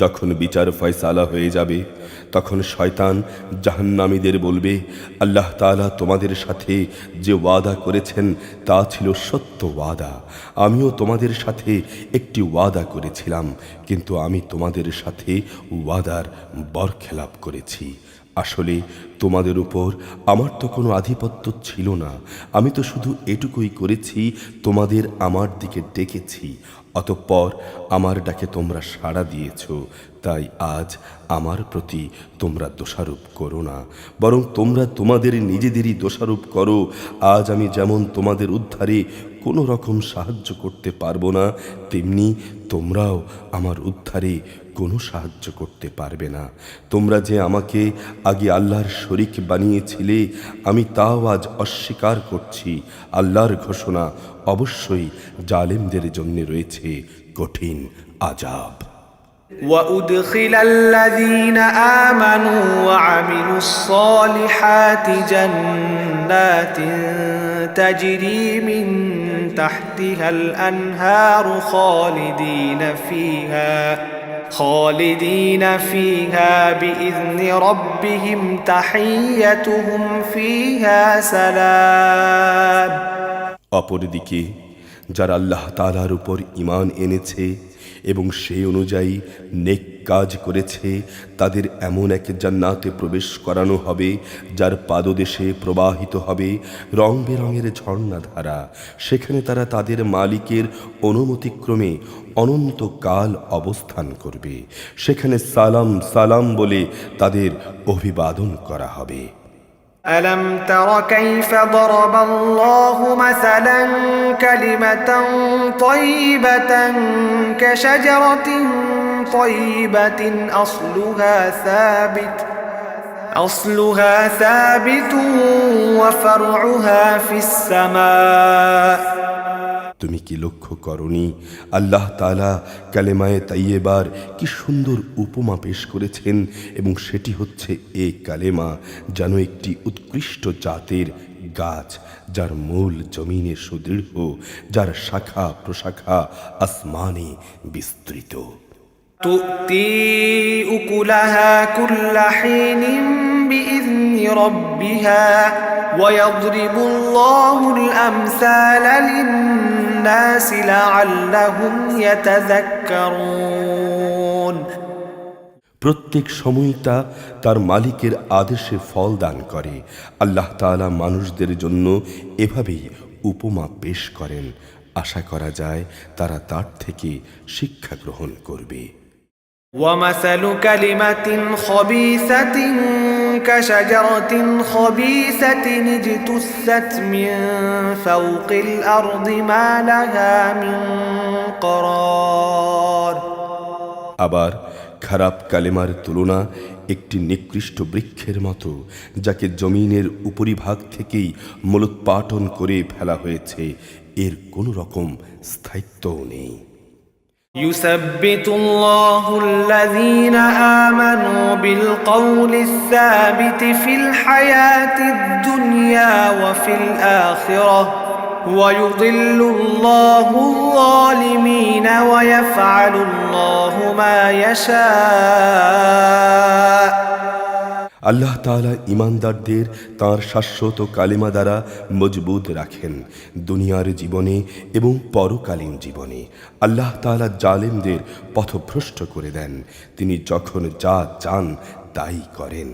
যখন বিচার ফয়সালা হয়ে যাবে তখন শয়তান জাহান্নামীদের বলবে, আল্লাহ তাআলা তোমাদের সাথে যে ওয়াদা করেছেন তা ছিল সত্য ওয়াদা। আমিও তোমাদের সাথে একটি ওয়াদা করেছিলাম, কিন্তু আমি তোমাদের সাথে ওয়াদার বরখেলাপ করেছি। আসলে তোমাদের উপর আমার তো কোনো আধিপত্য ছিল না, আমি তো শুধু এটুকুই করেছি, তোমাদের আমার দিকে ডেকেছি, অতঃপর আমার ডাকে তোমরা সাড়া দিয়েছ, তাই আজ আমার প্রতি তোমরা দোষারোপ করো না, বরং তোমরা তোমাদের নিজেদেরই দোষারোপ করো। আজ আমি যেমন তোমাদের উদ্ধারে কোনো রকম সাহায্য করতে পারবো না, তেমনি তোমরাও আমার উদ্ধারে কোনো সাহায্য করতে পারবে না। তোমরা যে আমাকে আগে আল্লাহর শরীক বানিয়েছিলে, আমি তাও আজ অস্বীকার করছি। আল্লাহর ঘোষণা, অবশ্যই জালেমদের জন্য রয়েছে কঠিন আযাব। وأدخل الذين آمنوا وعملوا الصالحات جنات تجري من تحتها الأنهار خالدين فيها بإذن ربهم تحيتهم فيها سلام। অপরদিকে যারা আল্লাহ তাআলার উপর ঈমান এনেছে এবং সেই অনুযায়ী নেক কাজ করেছে, তাদের এমন এক জান্নাতে প্রবেশ করানো হবে যার পাদদেশে প্রবাহিত হবে রং বেরঙের ঝর্ণাধারা। সেখানে তারা তাদের মালিকের অনুমতিক্রমে অনন্তকাল অবস্থান করবে। সেখানে সালাম সালাম বলে তাদের অভিবাদন করা হবে। ألم تر كيف ضرب الله مثلا كلمة طيبة كشجرة طيبة أصلها ثابت وفرعها في السماء তুমি কি লক্ষ্য করনি আল্লাহ তাআলা কালেমায়ে তাইয়্যিবার কি সুন্দর উপমা পেশ করেছেন, এবং সেটি হচ্ছে এই কালেমা যেন একটি উৎকৃষ্ট জাতের গাছ, যার মূল জমিনে সুদৃঢ়, যার শাখা প্রশাখা আসমানে বিস্তৃত। تؤتي أكلها كل حين بإذن ربها ويضرب الله الأمثال للناس لعلهم يتذكرون প্রত্যেক সময়টা তার মালিকের আদেশে ফল দান করে। আল্লাহ তাআলা মানুষদের জন্য এভাবেই উপমা পেশ করেন, আশা করা যায় তারা তার থেকে শিক্ষা গ্রহণ করবে। ومثل كلمة خبيثة كشجرة خبيثة اجتثت من فوق الأرض ما لها من قرار আবার খারাপ কালেমার তুলনা একটি নিকৃষ্ট বৃক্ষের মতো, যাকে জমিনের উপরিভাগ থেকেই মূলোৎপাটন করে ফেলা হয়েছে, এর কোনো রকম স্থায়িত্বও নেই। يثبت الله الذين آمنوا بالقول الثابت في الحياة الدنيا وفي الآخرة ويضل الله الظالمين ويفعل الله ما يشاء আল্লাহ তাআলা ঈমানদারদের তাঁর শাশ্বত কালিমা দ্বারা মজবুত রাখেন দুনিয়ার জীবনে এবং পরকালীন জীবনে। আল্লাহ তাআলা জালেমদের পথভ্রষ্ট করে দেন, তিনি যখন যা চান তাই করেন।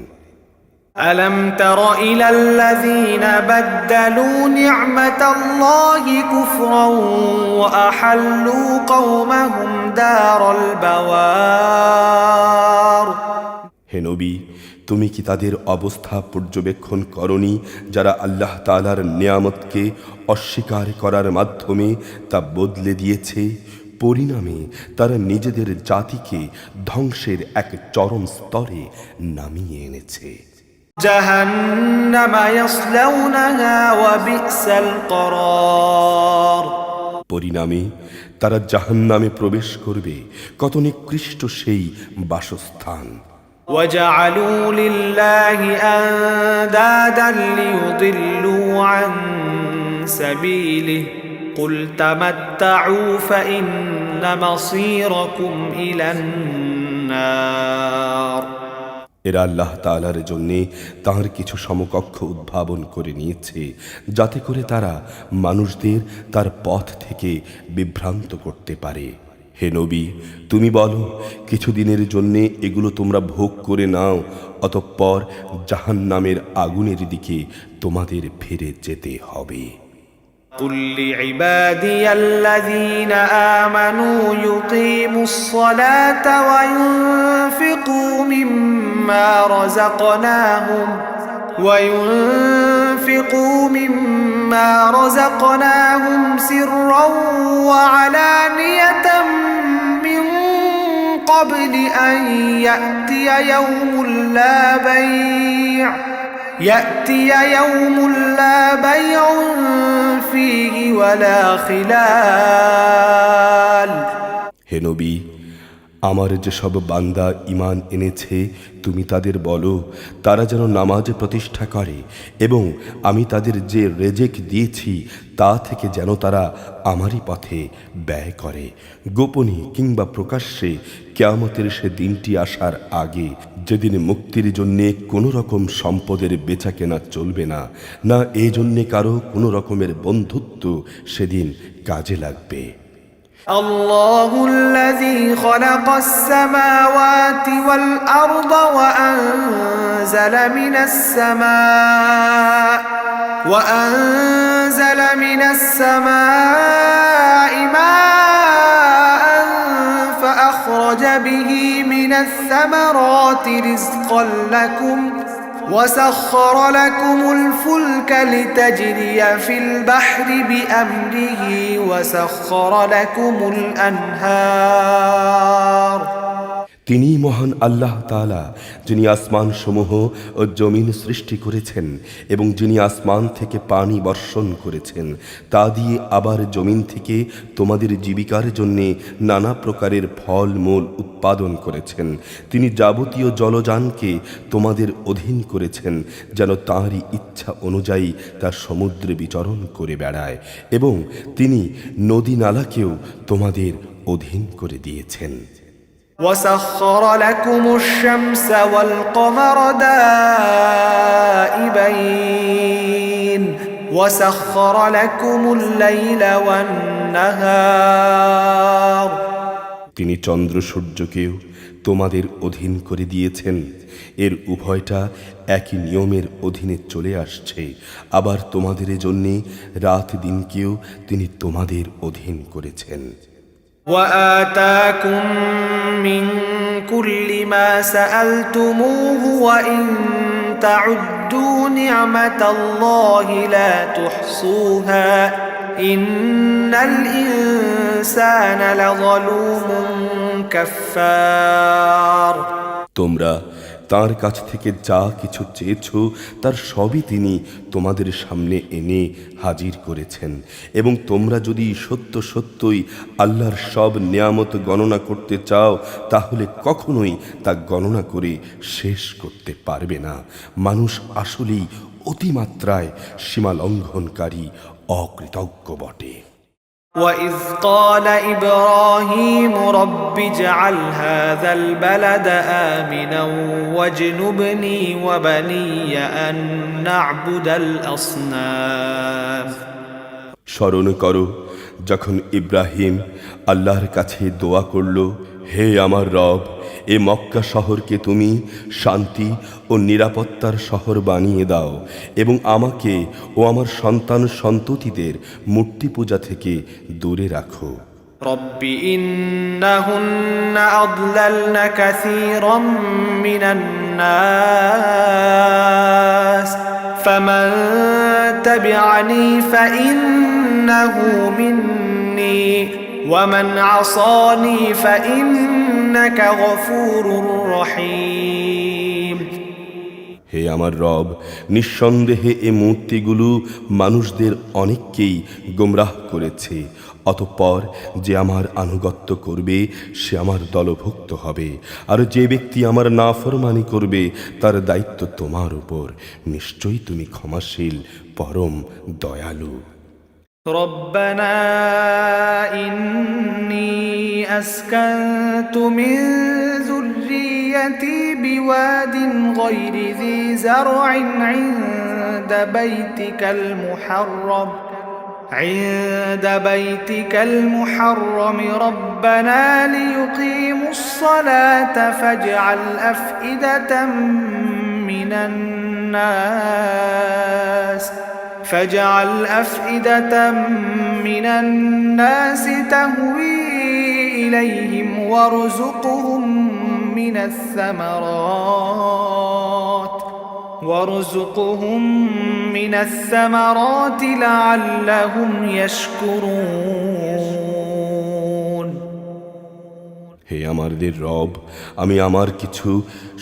ألم تر إلى الذين بدلوا نعمة الله كفرا وأحلوا قومهم دار البوار হে নবী, তুমি কি তাদের অবস্থা পর্যবেক্ষণ করনি যারা আল্লাহ তাআলার নিয়ামতকে অস্বীকার করার মাধ্যমে তা বদলে দিয়েছে? পরিণামে তারা নিজেদের জাতিকে ধ্বংসের এক চরম স্তরে নামিয়ে এনেছে। جهنم يصلونها وبئس القرار পরিণামে তারা জাহান্নামে প্রবেশ করবে, কত নিকৃষ্ট সেই বাসস্থান। وجعلوا لله أندادا ليضلوا عن سبيله قل تمتعوا فإن مصيركم إلى النار এরা আল্লাহ তাআলার জন্যে তাঁর কিছু সমকক্ষ উদ্ভাবন করে নিয়েছে, যাতে করে তারা মানুষদের তার পথ থেকে বিভ্রান্ত করতে পারে। হে নবী, তুমি বলো, কিছুদিনের জন্যে এগুলো তোমরা ভোগ করে নাও, অতঃপর জাহান্নামের আগুনের দিকে তোমাদের ফিরে যেতে হবে। قل لعبادي الذين آمنوا يقيموا الصلاة وينفقوا مما رزقناهم سرا وعلانية من قبل أن يأتي يوم لا بيع فيه ولا خلال হে নবী, আমার যেসব বান্দা ঈমান এনেছে তুমি তাদের বলো তারা যেন নামাজ প্রতিষ্ঠা করে, এবং আমি তাদের যে রেজেক দিয়েছি তা থেকে যেন তারা আমারই পথে ব্যয় করে, গোপনে কিংবা প্রকাশ্যে, কিয়ামতের সে দিনটি আসার আগে, যেদিন মুক্তির জন্যে কোনো রকম সম্পদের বেচাকেনা চলবে না, না এই জন্যে কারো কোনো রকমের বন্ধুত্ব সেদিন কাজে লাগবে। الله الذي خلق السماوات والأرض وأنزل من السماء ماء فأخرج به من الثمرات رزقا لكم وسخر لكم الفلك لتجري في البحر بأمره وسخر لكم الأنهار তিনি মহান আল্লাহ তাআলা, যিনি আসমান সমূহ ও জমিন সৃষ্টি করেছেন এবং যিনি আসমান থেকে পানি বর্ষণ করেছেন, তা দিয়ে আবার জমিন থেকে তোমাদের জীবিকার জন্য নানা প্রকারের ফল মূল উৎপাদন করেছেন। তিনি যাবতীয় জলযানকে তোমাদের অধীন করেছেন, যেন তাঁরই ইচ্ছা অনুযায়ী তা সমুদ্রে বিচরণ করে বেড়ায়, এবং তিনি নদী নালাকেও তোমাদের অধীন করে দিয়েছেন। وسخر لكم الشمس والقمر دائبين وسخر لكم الليل والنهار তিনি চন্দ্র সূর্যকেও তোমাদের অধীন করে দিয়েছেন। এর উভয়টা একই নিয়মের অধীনে চলে আসছে। আবার তোমাদের জন্য রাত দিনকেও তিনি তোমাদের অধীন করেছেন। وآتاكم من كل ما سألتموه وإن تعدوا نعمة الله لا تحصوها إن الإنسان لظلوم كفار তোমরা তার কাছ থেকে যা কিছু চেয়েছ তার সবই তিনি তোমাদের সামনে এনে হাজির করেছেন, এবং তোমরা যদি সত্য সত্যই আল্লাহর সব নিয়ামত গণনা করতে চাও তাহলে কখনোই তা গণনা করে শেষ করতে পারবে না। মানুষ আসলেই অতিমাত্রায় সীমালঙ্ঘনকারী, অকৃতজ্ঞ বটে। وإذ قال إبراهيم رب اجعل هذا البلد آمنا واجنبني وبني أن نعبد الأصنام স্মরণ করো যখন ইব্রাহিম আল্লাহর কাছে দোয়া করল, হে আমার রব, এ মক্কা শহরকে তুমি শান্তি ও নিরাপত্তার শহর বানিয়ে দাও এবং আমাকে ও আমার সন্তান সন্ততিদের মূর্তি পূজা থেকে দূরে রাখো। رب إنهن أضللن كثيرا من الناس فمن تبعني فإنه مني ومن عصاني فإنك غفور رحيم হে আমার রব, নিঃসন্দেহে এ মূর্তিগুলো মানুষদের অনেককেই গোমরাহ করেছে। অতঃপর যে আমার আনুগত্য করবে সে আমার দলভুক্ত হবে, আর যে ব্যক্তি আমার নাফরমানি করবে তার দায়িত্ব তোমার উপর। নিশ্চয়ই তুমি ক্ষমাশীল, পরম দয়ালু। ربنا إني أسكنت من ذريتي بواد غير ذي زرع عند بيتك المحرم ربنا ليقيموا الصلاة فاجعل أفئدة من الناس تهوي إليهم وارزقهم من الثمرات لعلهم يشكرون হে আমাদের রব, আমি আমার কিছু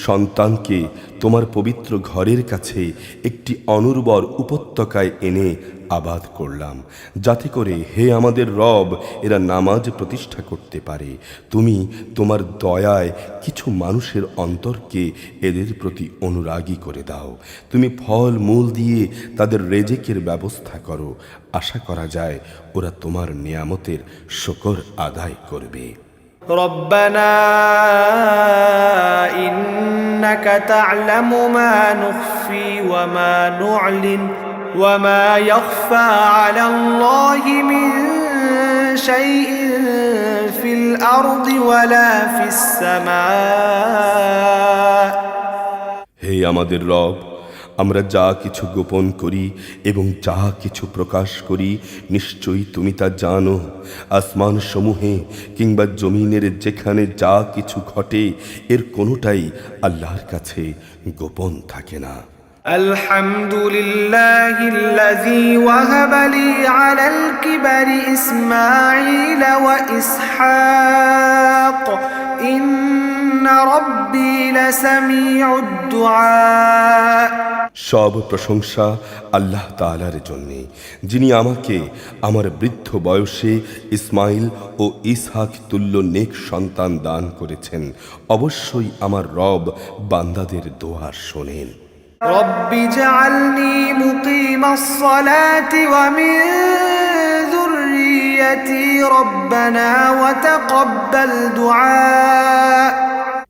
সন্তানকে তোমার পবিত্র ঘরের কাছে একটি অনুর্বর উপত্যকায় এনে আবাদ করলাম, যাতে করে হে আমাদের রব এরা নামাজ প্রতিষ্ঠা করতে পারে। তুমি তোমার দয়ায় কিছু মানুষের অন্তরকে এদের প্রতি অনুরাগী করে দাও। তুমি ফল মূল দিয়ে তাদের রেজেকের ব্যবস্থা করো। আশা করা যায় ওরা তোমার নিয়ামতের শুকর আদায় করবে। ربنا إنك تعلم ما نخفي وما نعلن وما يخفى على الله من شيء في الأرض ولا في السماء হে আমাদের রব, আমরা যা কিছু গোপন করি এবং যা কিছু প্রকাশ করি নিশ্চয়ই তুমি তা জানো। আসমান সমূহে কিংবা জমিনের যেখানে যা কিছু ঘটে এর কোনোটাই আল্লাহর কাছে গোপন থাকে না। الحمد لله الذي وهب لي على الكبر إسماعيل وإسحاق إن ربي لسميع الدعاء সব প্রশংসা আল্লাহ তাআলার জন্যে, যিনি আমাকে আমার বৃদ্ধ বয়সে ইসমাইল ও ইসহাক তুল্য নেক সন্তান দান করেছেন। অবশ্যই আমার রব বান্দাদের দোয়া শোনেন। رب اجعلني مقيم الصلاة ومن ذريتي ربنا وتقبل دعاء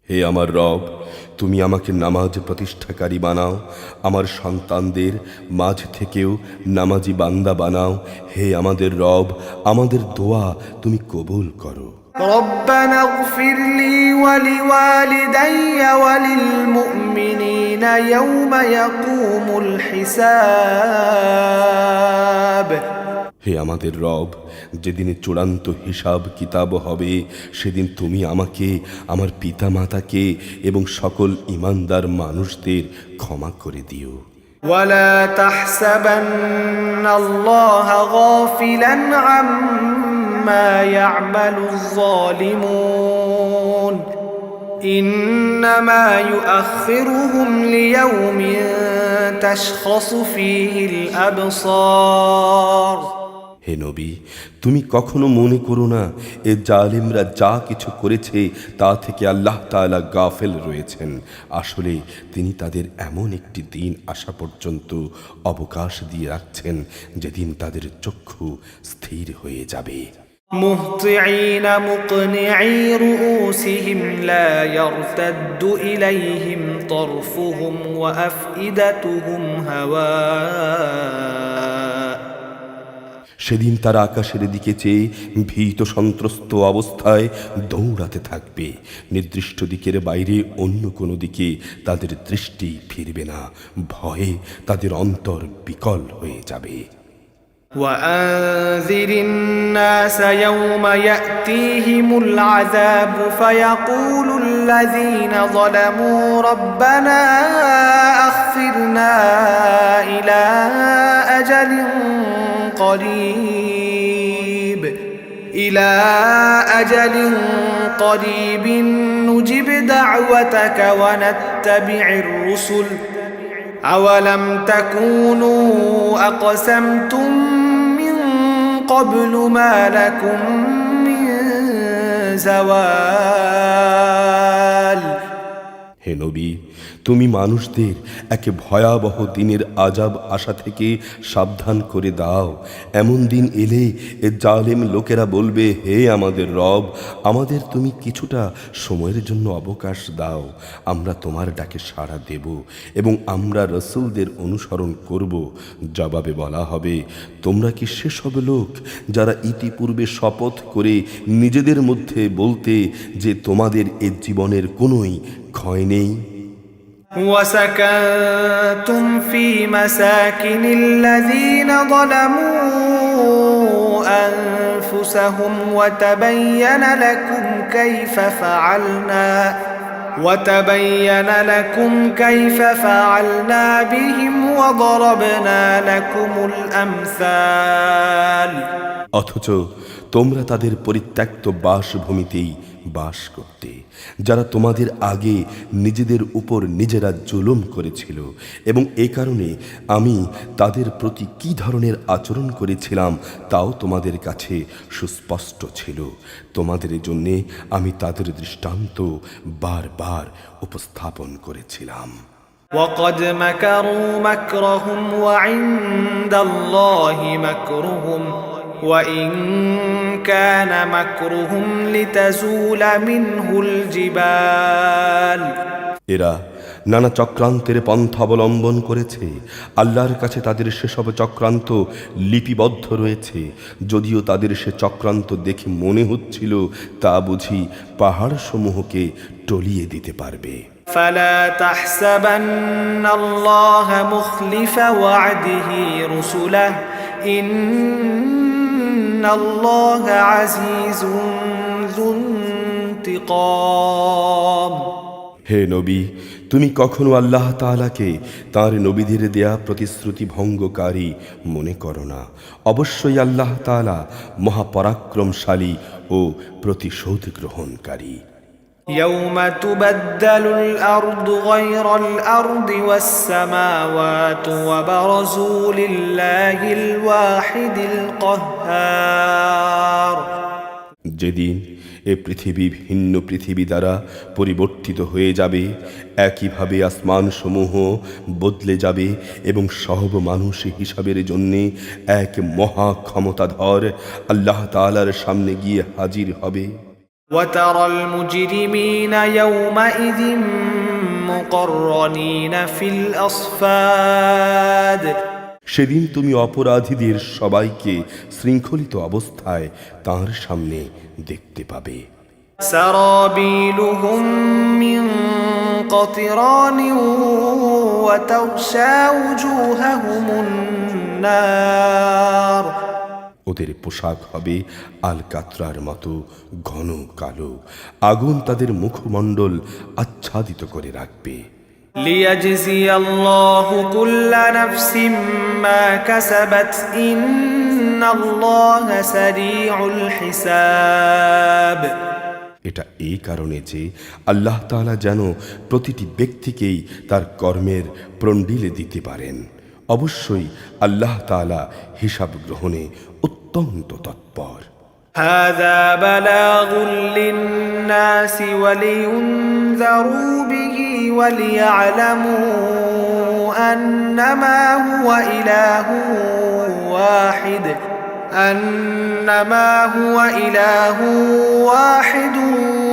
হে আমার রব, তুমি আমাকে নামাজ প্রতিষ্ঠাকারী বানাও, আমার সন্তানদের মাঝ থেকেও নামাজি বান্দা বানাও। হে আমাদের রব, আমাদের দোয়া তুমি কবুল করো। ربنا اغفر لي ولوالدي وللمؤمنين يوم يقوم الحساب হে আমাদের রব, যেদিনে চূড়ান্ত হিসাব কিতাব হবে, সেদিন তুমি আমাকে, আমার পিতা মাতাকে এবং সকল ঈমানদার মানুষদের ক্ষমা করে দিও। ولا تحسبن الله غافلا عما يعمل الظالمون إنما يؤخرهم ليوم تشخص فيه الأبصار হে নবী, তুমি কখনো মনে করো না এ জালিমরা যা কিছু করেছে তা থেকে আল্লাহ তাআলা গাফেল রয়েছেন। আসলে তিনি তাদের এমন একটি দিন আসা পর্যন্ত অবকাশ দিয়ে রাখছেন যেদিন তাদের চক্ষু স্থির হয়ে যাবে। مهطعين مقنعي رؤوسهم لا يرتد إليهم طرفهم وأفئدتهم هواء সেদিন তারা আকাশের দিকে চেয়ে ভীত সন্ত্রস্ত অবস্থায় দৌড়াতে থাকবে। নির্দিষ্ট দিকের বাইরে অন্য কোনো দিকে তাদের দৃষ্টি ফিরবে না। ভয়ে তাদের অন্তর বিকল হয়ে যাবে। وأنذر الناس يوم يأتيهم العذاب فيقول الذين ظلموا ربنا أخرنا إلى أجل قريب نجب دعوتك ونتبع الرسل أولم تكونوا أقسمتم من قبل ما لكم من زوال হে নবী, তুমি মানুষদের একে ভয়াবহ দিনের আযাব আশা থেকে সাবধান করে দাও। এমন দিন এলে এ জালেম লোকেরা বলবে, হে আমাদের রব, আমাদের তুমি কিছুটা সময়ের জন্য অবকাশ দাও, আমরা তোমার ডাকে সাড়া দেব এবং আমরা রসূলদের অনুসরণ করব। জবাবে বলা হবে, তোমরা কি সেসব লোক যারা ইতিপূর্বে শপথ করে নিজেদের মধ্যে বলতে যে তোমাদের এ জীবনের কোনোই ক্ষয় নেই? وسكنتم في مساكن الذين ظلموا أنفسهم وتبين لكم كيف فعلنا بهم وضربنا لكم الأمثال অথচ তোমরা তাদের পরিত্যক্ত বাসভূমিতেই বাস করতে, যারা তোমাদের আগে নিজেদের উপর নিজেরা জুলুম করেছিল, এবং এ কারণে আমি তাদের প্রতি কী ধরনের আচরণ করেছিলাম তাও তোমাদের কাছে সুস্পষ্ট ছিল। তোমাদের জন্যে আমি তাদের দৃষ্টান্ত বারবার উপস্থাপন করেছিলাম। وقد مكروا مكرهم وعند الله مكرهم وإن كان مكرهم لتزول منه الجبال এরা নানা চক্রান্তের পন্থা অবলম্বন করেছে। আল্লাহর কাছে তাদের সেসব চক্রান্ত লিপিবদ্ধ রয়েছে। যদিও তাদের সে চক্রান্ত দেখে মনে হচ্ছিল তা বুঝি পাহাড় সমূহকে টলিয়ে দিতে পারবে। فلا تحسبن الله مخلف وعده رسله إن الله عزيز ذو انتقام হে নবী, তুমি কখনো আল্লাহ তাআলাকে তাঁর নবীদের দেয়া প্রতিশ্রুতি ভঙ্গকারী মনে করো না। অবশ্যই আল্লাহ তাআলা মহাপরাক্রমশালী ও প্রতিশোধ গ্রহণকারী। يوم تبدل الأرض غير الأرض والسماوات وبرزوا لله الواحد القهار যেদিন এ পৃথিবী ভিন্ন পৃথিবী দ্বারা পরিবর্তিত হয়ে যাবে, একইভাবে আসমানসমূহ বদলে যাবে এবং সব মানুষ হিসাবের জন্যে এক মহা ক্ষমতাধর আল্লাহ তাআলার সামনে গিয়ে হাজির হবে। وترى المجرمين يومئذ مقرنين في الأصفاد সেদিন তুমি অপরাধীদের সবাইকে শৃঙ্খলিত অবস্থায় তাঁর সামনে দেখতে পাবে। سرابيلهم من قطران وتغشى وجوههم النار ওদের পোশাক হবে আল কাতরার মতো ঘন কালো, আগুন তাদের মুখমণ্ডল আচ্ছাদিত করে রাখবে। ليجزي الله كل نفس ما كسبت إن الله سريع الحساب এটা এই কারণে যে আল্লাহ তাআলা যেন প্রতিটি ব্যক্তিকেই তার কর্মের প্রণ্ডিলে দিতে পারেন। অবশ্যই আল্লাহ তাআলা হিসাব গ্রহণে অত্যন্ত তৎপর। هذا بلاغ للناس ولينذروا به وليعلموا أنما هو إله واحد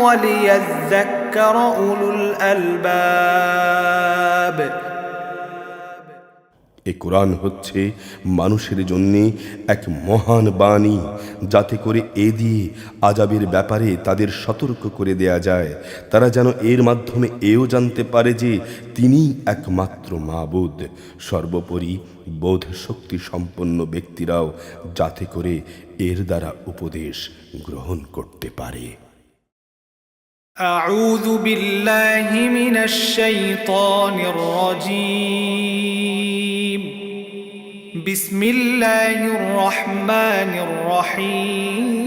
وليذكر أولو الألباب এ কোরআন হচ্ছে মানুষের জন্য এক মহান বাণী, যাতে করে এ দিয়ে আযাবের ব্যাপারে তাদের সতর্ক করে দেয়া যায়। তারা যেন এর মাধ্যমে এও জানতে পারে যে তিনিই একমাত্র মাবুদ। সর্বোপরি বোধ শক্তি সম্পন্ন ব্যক্তিরাও যাতে করে এর দ্বারা উপদেশ গ্রহণ করতে পারে। أعوذ بالله من الشيطان الرجيم بسم الله الرحمن الرحيم